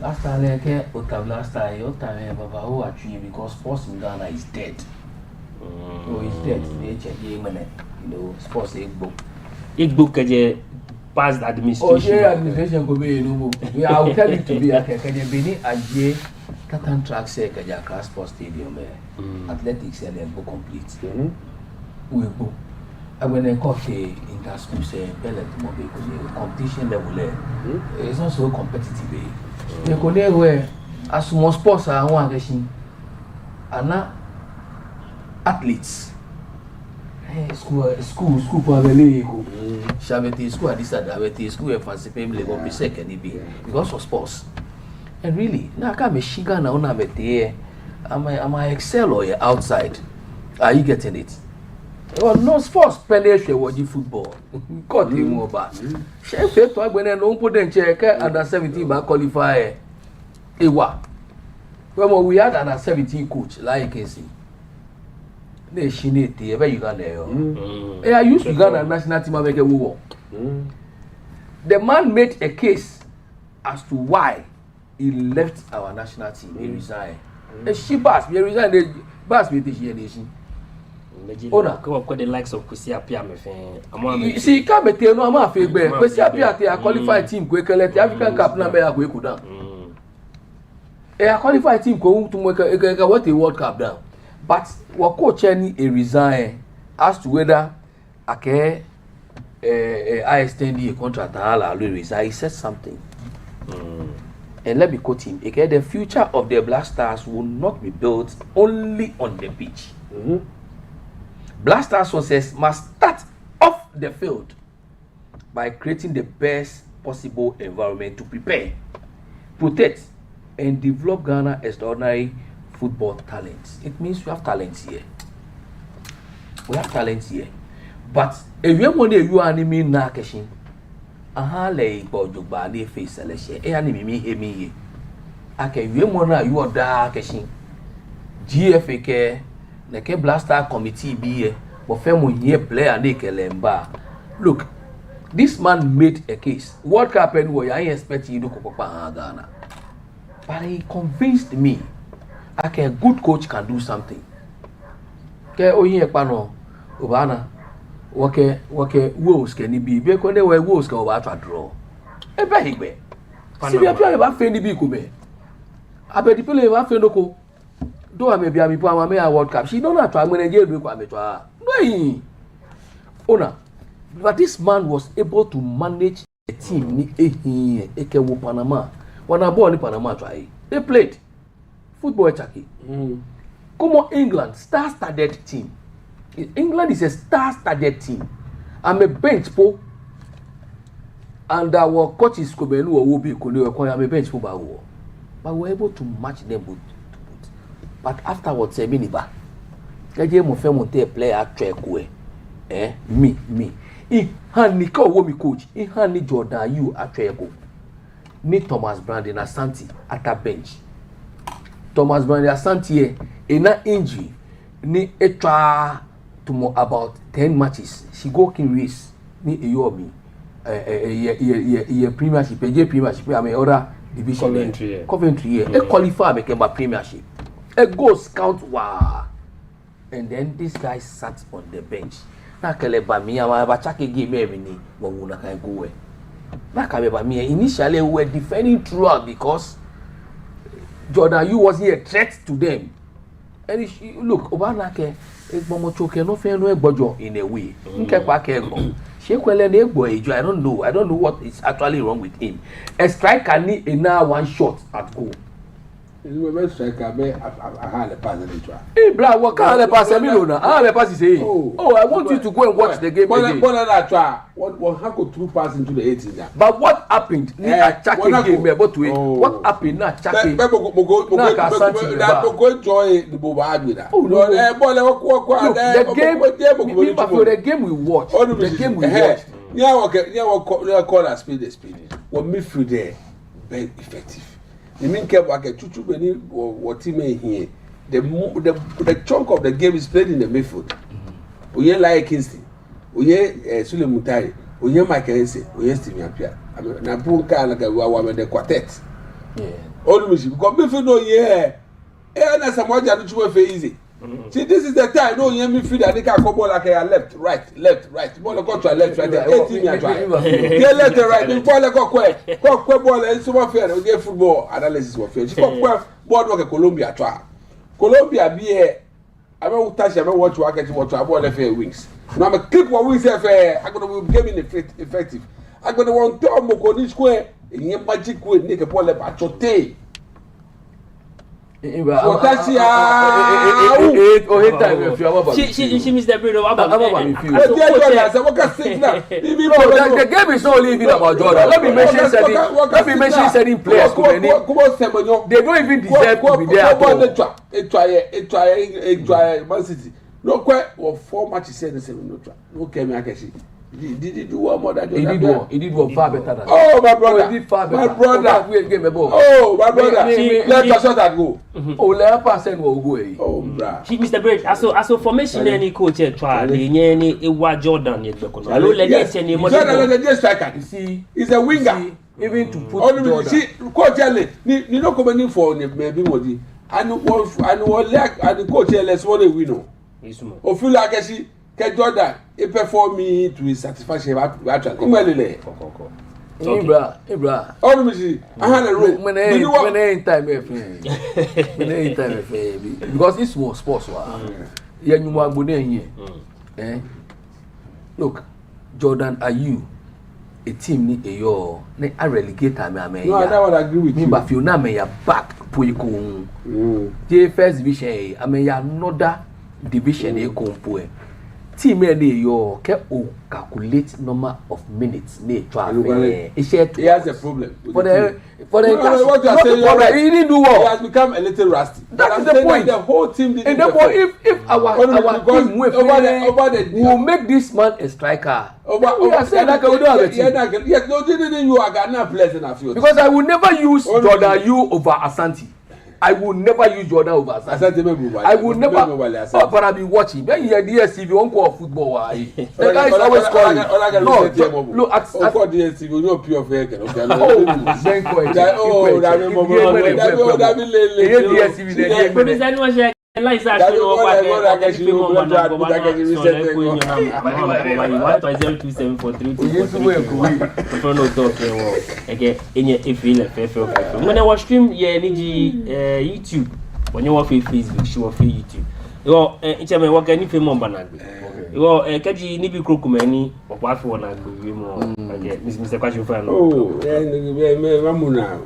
Speaker 3: last time like last time baba who atwi because sports in Ghana is dead. So it's dead they check sports
Speaker 1: igbo keje past administration.
Speaker 3: Administration go be no we are telling to be akaje beni aje Katan track say kaja class sports stadium athletics and go complete we go when they call the inter school say bellet mo be competition level it's not so competitive they go there where as small sports are one aggression ana athletes school for bele go shabete school at this adabete school efasipe le go be second be because of sports. And really, now I Michigan now I'm there. I'm excel or outside. Are you getting it? Well, no sports penetration watching football. Got him over. Chef to when I don't put in check under 17 by qualify. Ewa. Well, we had under 17 coach like you can see. They shinete where you got there. I used to Ghana national team make a war. The man made a case as to why he left our national team. He resigned. She passed. He resigned. They passed with the nation.
Speaker 1: Ona, come the likes of Kwesi Appiah me fe.
Speaker 3: See, come be tell no am afi gbe. Kwesi Appiah te a qualified team ko ekele te African Cup na be ya ko eku down. A qualified team ko to make what a World Cup down. But what coach any a resign as to whether I extend the contract and resign. He said something. And let me quote him. Okay, the future of the Black Stars will not be built only on the pitch. Black Stars success must start off the field by creating the best possible environment to prepare, protect, and develop Ghana's extraordinary football talents. It means we have talents here. We have talents here. but if you want to you anime na keshin aha le gbojugba na face selection e ani mi emi aka you mo na you oda keshin GFA ke na ke blaster committee bi e mo fe mo here player na kelemba look this man made a case what happened was I expect you to papa Ghana but he convinced me aka a good coach can do something ke oyin epa no obana wake wolves ke ni bi be ko ne we wolves ke oba to draw e be higbe si bi apia ba fe ni bi ko me abedi pele ba fe noko do am bia mi po am me world cup she don't know to amene je do ko am to no yin ona but this man was able to manage a team ni eke wo Panama wana ball ni Panama to they played football chaki come on England star-studded team. England is a star-studded team. I'm a bench po, and our coaches Kobenu or Wobi Kone. I'm a bench po bawo, but we're able to match them both. But afterwards, say miniba. Kaje mo fe mo te player track we. Me. I hand ni ko wo mi coach. I hand ni Jordan you attrack go. Ni Thomas Brandon Asante at a bench. Thomas Brandon Asante in an injury ni etwa to more about 10 matches she go king race ni eyobi premiership premiership I mean other division Coventry qualify make premiership a goal count wow and then this guy sat on the bench na kele ba mi ama ba chake game every ni wo na kan go we na ka be ba mi initially we were defending throughout because Jordan you was here a threat to them. And look, Obanake, Momochoke no fair no egbojo in a way. Nkepa ke go. Shekwele na egbo ejo. I don't know what is actually wrong with him. A striker need a one shot at goal.
Speaker 2: You were striker be a hand pass the try.
Speaker 3: Hey bra, what kind of pass me na? Ah, the pass is saying. Oh, I want you to go and watch the game again.
Speaker 2: But that try. What how could through pass into the 18 there?
Speaker 3: But what happened? Ni attacking game about to it. What happened na attacking?
Speaker 2: Go enjoy the Boba Agüeda. Oh no.
Speaker 3: The game we watched. The game we watched.
Speaker 2: Yeah, call a speed. What midfield there very effective. The main kept like a chuchu beni or team here. The chunk of the game is played in the midfield. Uye like Kingston, Uye Sule Mutari, Uye Michael Ense, Uye Steve Apia. Na bunka like a wawa the quartet.
Speaker 3: Yeah.
Speaker 2: All music because midfield no yeah. Na samoja no chuwe fe easy. See, this is the time. No, you midfield and they can come like a left, right. Ball go to left, right. 18 years right. They left and right. Before they go ball and so fair. We get football analysis for fair. She go ball like Colombia try. Colombia be here. I don't touch. I don't watch ball the fair wings. Now I'm clip what wings fair. I'm gonna be gaming effective. I'm gonna want to go this square. In magic way, make a ball like Achote.
Speaker 1: She missed the bread of
Speaker 3: the game is not only about Jordan. Let me mention certain players. They don't even deserve to be there.
Speaker 2: Try Man City. No quite 4 matches said the same. No came Akashi. Did he do one more than
Speaker 3: he did one far better than
Speaker 2: oh my brother.
Speaker 3: He did far better.
Speaker 2: My brother.
Speaker 3: Oh
Speaker 2: my brother. Let us shot that go.
Speaker 3: Oh, let us pass and we'll go.
Speaker 2: Oh, bra.
Speaker 1: Mr. Break, as formation any coach try the any Jordan yet because I don't let it any more.
Speaker 2: Just striker. You see, he's a winger.
Speaker 3: Even to put
Speaker 2: Jordan. See, coach Ellie, you know coming for maybe Modi. And the coach Ellis what they win. Oh, feel like I see. Jordan, he perform me to his satisfaction. Actually,
Speaker 3: Ibra.
Speaker 2: Oh, me I had a room.
Speaker 3: When any time, because this was sports. Yeah, you want to here. Look, Jordan, are you a team need a yo? I relegate time. I mean,
Speaker 2: no, I don't agree with you.
Speaker 3: But if you now may back puiko. The first division. I mean, another division. team yo ke o calculate number of minutes ne twa
Speaker 2: he has a problem
Speaker 3: for the
Speaker 2: what you are saying
Speaker 3: he didn't do
Speaker 2: he
Speaker 3: well.
Speaker 2: has become a little rusty.
Speaker 3: That's the point.
Speaker 2: The whole team didn't.
Speaker 3: And therefore, if our team will make this man a striker,
Speaker 2: yes, no, didn't you are Ghana players in a field.
Speaker 3: Because I will never use Jordan you over Asante. I will never use Jordan over Asante. I will never. But I'll be watching. When you hear DSTV, you won't call football. The guy is always calling. No, look at
Speaker 2: DSTV. You know pure fake.
Speaker 1: YouTube when you watch Facebook, she will YouTube. Yo, each time I work any film on Banagbe. Yo, Kaji Nibi Krokumeni, or what for Nagbe, okay, Mr. Question for
Speaker 2: oh, Ramuna,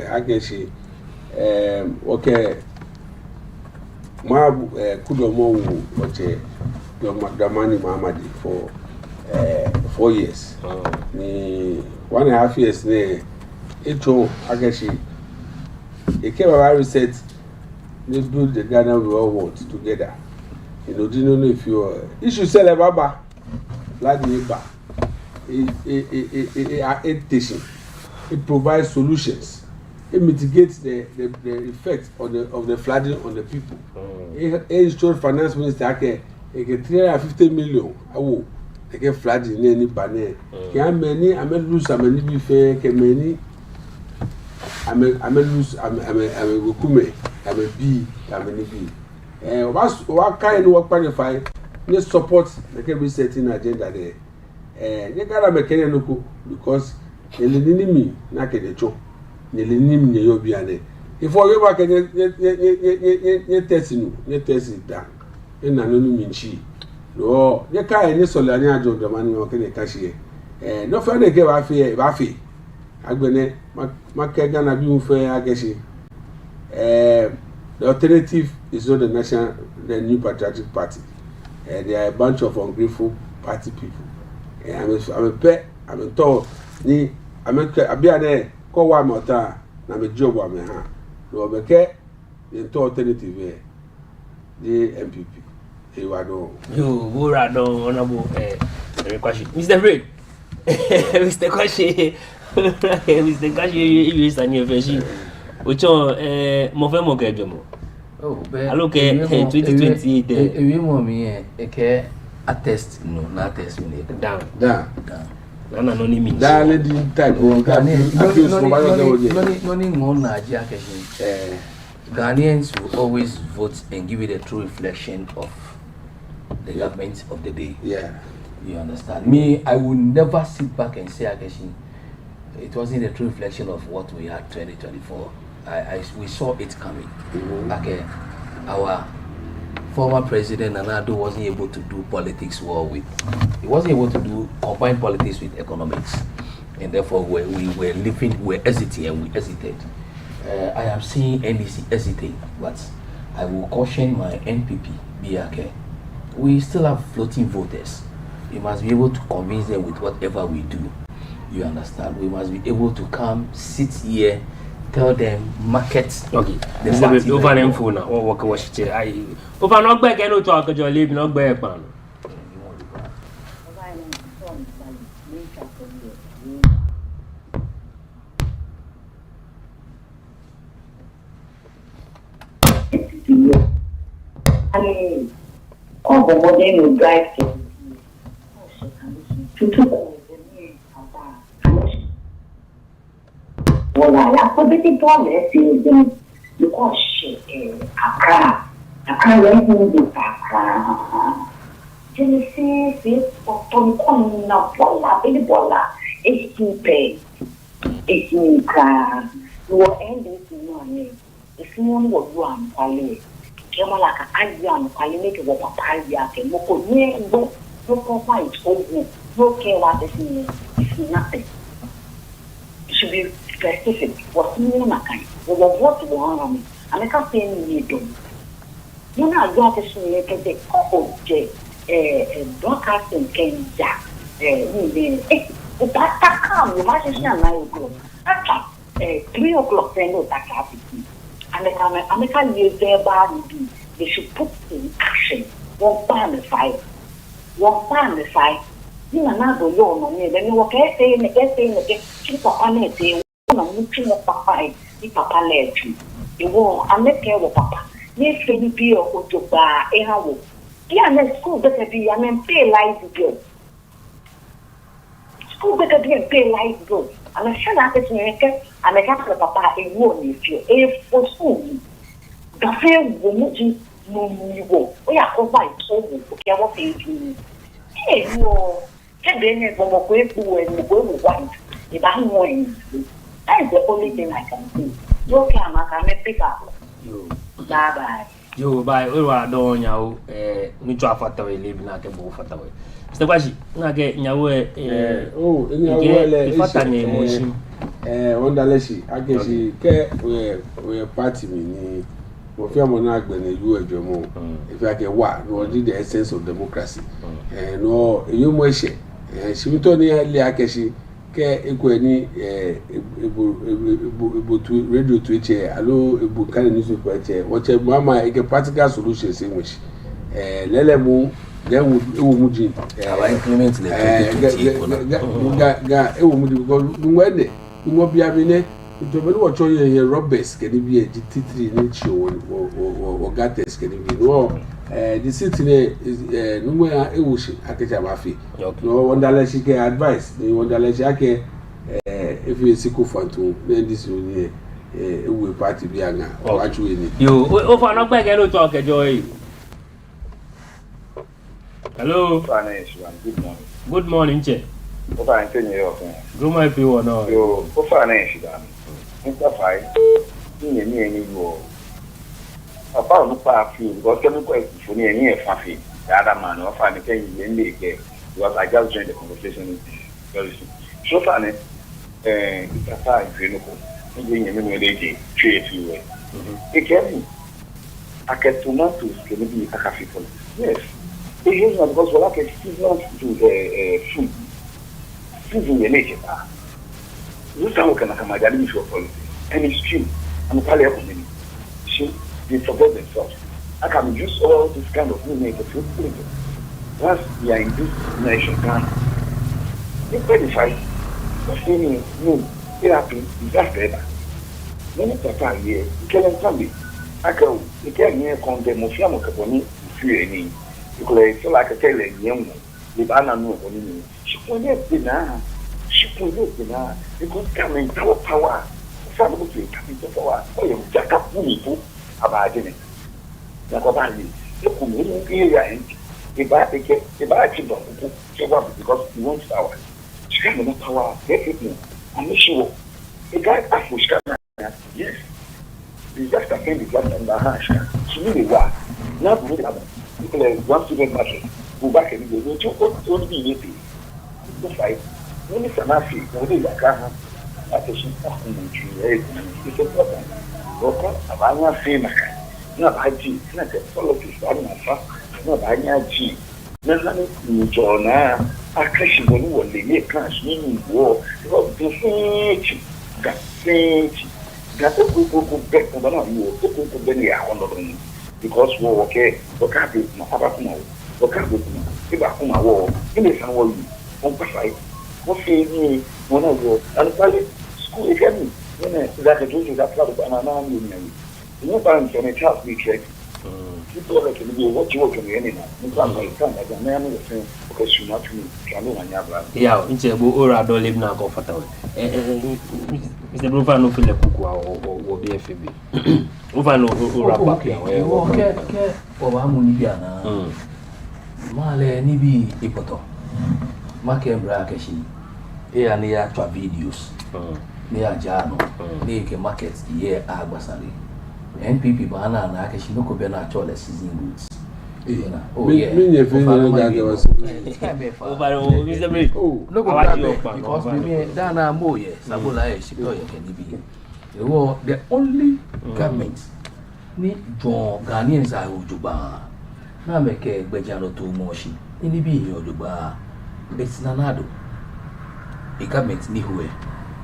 Speaker 2: I guess she, okay. Ma Kudomo wache Damani Mahamadi for 4 years. Ni 1.5 years ne eto agashi e came about reset they build the Ghana we all want together. You know, do you know if you should sell a baba like the it provides solutions. It mitigates the effect of the flooding on the people. It showed finance minister okay, get 350 million. Oh, they get flooding in any banner. Can many? I may lose. I may be fair. Can many? I may lose. I may go. I may be. I may be. What kind of work qualify? Let's support the can setting agenda there. You gotta make any look because the enemy na can choke. Nelim ne yobiane if you back ye test down na no minchi no ye kai ni solani ajo dramani o ke kashi no fa de ke ba fi agbene makega na bi unfe ageshi the alternative is not the new patriotic party. They are a bunch of ungrateful party people. I'm told ni abiane ko wa mota na me job wa me ha no be ke into alternative the MPP e wa do
Speaker 1: yo bora don honorable question Mr. Fred Mr. Kwashi Mr. Kwashi you is any version ocho mo fe mo kejo mo
Speaker 3: oh be
Speaker 1: alo ke 2028
Speaker 3: ewi mo mi e ke attest no na attest me
Speaker 1: down
Speaker 3: Nana
Speaker 1: no ni mean.
Speaker 2: Dale di type of
Speaker 3: Ghanaians will always vote and give it a true reflection of the government of the day.
Speaker 2: Yeah.
Speaker 3: You understand? Me, I will never sit back and say it wasn't a true reflection of what we had 2024. We saw it coming. Okay. Our former president Nanado wasn't able to do politics well with. He wasn't able to combine politics with economics, and therefore we were hesitating and we hesitate. I am seeing NDC hesitate, but I will caution my NPP, BRK. We still have floating voters. We must be able to convince them with whatever we do. You understand? We must be able to come, sit here, tell them market.
Speaker 1: Okay. The over them phone now. What was it? I over not back any talk. Your Leebi not back man.
Speaker 6: I mean, all the modern will drive to well, I have a bit of because I can't let me be back. Genesis, from coming up, Bola, it's stupid. It's me, you will end this morning. If you want to run, I came like a idea, I make it a idea, and no provide over, no care what is it's nothing. It should be specific. What's in my kind? What you want me? I can't say any do. You know, I got to see it. Oh, Jay. broadcasting can jack that come you must see 9 o'clock that's 3 o'clock then no that traffic and the American use their body they should put in action one pan the fight you know not the law no me then you okay say keep up on it say no much more papa the papa let you won't I make care of papa yes can be or to buy a house yeah and school better be I mean pay light bill school better be and pay light bill and I should have to make it and I got the papa a won't if you a for school the fair won't no you go we are over it over okay what you hey no can then go go and go white if I'm going that's the only thing I can do you can pick up
Speaker 1: Yo.
Speaker 6: bye
Speaker 1: Yo, bye. We were doing now. We try for the way living like a bull for the way. Mr. Kwashi, I get Yawe.
Speaker 2: Oh, in your
Speaker 1: way,
Speaker 2: on the leshi, I guess she care where party me. Mo fi amo na agbe na yu ejomo if I get what no did the essence of democracy no eyo mo ehye shimito ni le akeshi ke ekwani ebu radio to eche alo ebu kan newspaper eche wache mama eke practical solutions in which lele mu then ewu mu jin
Speaker 3: aba implement the
Speaker 2: ga ewu mu because ngwede ngo bia mi ne to be no cho ye robbers ke ni bi e T3 ni chi o gates ke ni bi no the city ne no ya ewushi akecha mafi no wondala shi ke advice ni wondala shi ake if you see ko fantu then this one ewu party bi anga o actually ni
Speaker 1: yo o fa no gbe ke lo to kejo yi hello good morning che
Speaker 7: o fa nte ni yo
Speaker 1: do my pe wo no
Speaker 7: yo o fa na shi da nta fai ni yo papa no pa fi because kemi ko e ni eyin e fa fi the other man o fa ni ke yin le ke because I just joined the conversation very soon so fa ne ita fa ife no ko ni yin me le ke three fi we e ke ni tomatoes ke ni bi aka fi yes it is not because wala ke season to food season ye make ba you sound kana kama jali mi for and it's true I'm probably up in she they forget themselves. I can use all this kind of movement to feel good. Once we are in this nation, they qualify for seeing new therapy disaster. Many people here, you can tell I go, you can hear condemn of Yamo Caponi, fear any. Because feel like a tell a young one, the banana no one. She pointed dinner, because coming power. Some to coming to power, or you jack up people. About it. Nakobani, you come in here and if I take it, if I keep on because you want power. She can't have power, get it. I'm not sure. The guy Afushka, yes. It's just a thing because I'm the hash. She really was. Not really about people one student matter. Go back and go to only be easy. The fight. When it's a mafia, when it's a car, I think she's it's a problem. Oka abanya fema na baji na ke politics ba na fa na banya ji na na ni jona akashi bonu wole ye kan shi ni wo o do feti ga ko be ko ba na yo ko be ni ya hono don because wo okay o ka be na papa kuma o ka be kuma e ba kuma wo ni san wo yi on pa sai wo fe ni mo na wo an pale school academy when that the doing that part of banana and you ban can tell me check people like you what you work in any now you can't as a man with him because you not me can do my
Speaker 1: yeah nche bo ora do live na go fata we Mr. Brufa no feel kuku o be FB Brufa no ora back ya we
Speaker 3: ke o ba mu ni bia na male ni bi ipoto make bra ke shi e ani ya twa videos ni ajano ni ke market ye agbasari NPP bana na aka shi noko be na chola season goods oh yeah
Speaker 2: me ne fe na ga was
Speaker 1: over Mr. Bray
Speaker 3: no go because me dana mo ye sabola e shito ye ke ni bi the only government ni John Ghanaians are ujuba na meke gbejano to moshi ini bi hi oduba betinanado e government ni huwe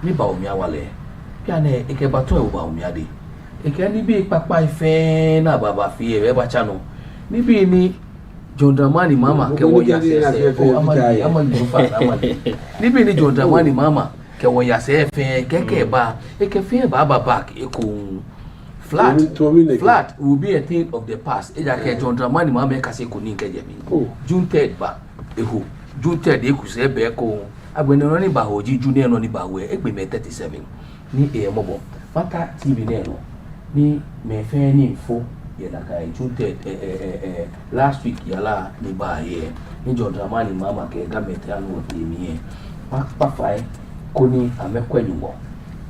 Speaker 3: ni ba omi awale pia na eke bato e ba omi ade eke ni bi papa ife na baba fi e ba chano ni bi ni John Dramani mama ke wo ya se o amali rufa amali ni bi ni John Dramani mama ke wo ya se fe keke ba eke fe ba back e ko flat will be a thing of the past. Eja ke John Dramani mama ka se ko ni nkeje mi. June 3rd ba ehu June 3rd e ku se be ko agbeni no ni ba hoji junior no ni ba we egbe me 37 ni e mobo mata TV ne no ni me fe ni info ye na kai June 3rd last week yala ni ba ye ni John Dramani mama ke ga me tell no te mi e pa fai ko ni amekwenyumo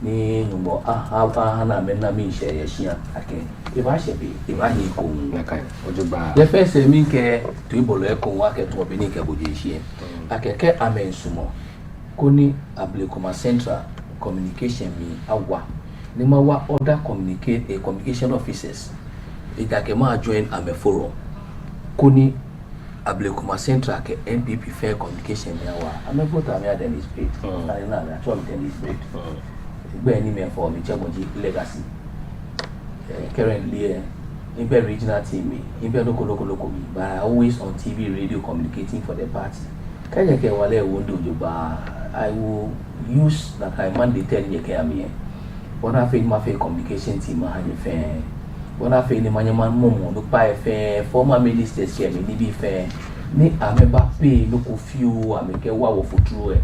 Speaker 3: ni nyumbo na me na mi share yeshia ake e ba shebe e ba ni ko
Speaker 1: nakai ojuba
Speaker 3: the first mi ke to ibolo e ko wa ke to obini ke boje shie akeke amensumo koni Ablekuma Central communication mi awa ni ma wa other communication officers e ga ke ma join ameforo koni Ablekuma Central ke NPP fair communication mi awa amevota mi ada ni spirit na to mi ni spirit gbe ni me for mi chemoji legacy currently in the regional team in the local but I always on TV radio communicating for the party kanya ke wale wondo juba I will use that I mandate nye ke ami one of my communication team ha nye fe one of ni manyaman momo no pa fe former ministers here me ni bi fe ni ameba pay no ko fiu ameke wa wo futuro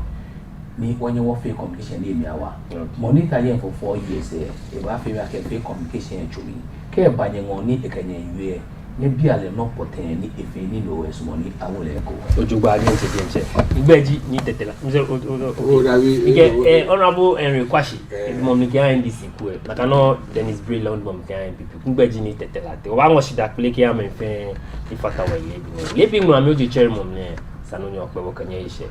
Speaker 3: ni wanye wo fe communication ni miawa monitor yen for 4 years e ba fe make fe communication chumi ke banye ngoni e kanya yue ne biale no poten ni efe ni no es money awole ko
Speaker 1: ojugba ni nche igbeji ni tetela nze ike honorable Henry Kwashi momikia NDC ku e nakano Dennis Brilliant momikia NPP igbeji ni tetela te wa ngo shida pele ke am fe ifata wa Leebi Nulami oje chair mom ne sanonyo pe wo kanya ise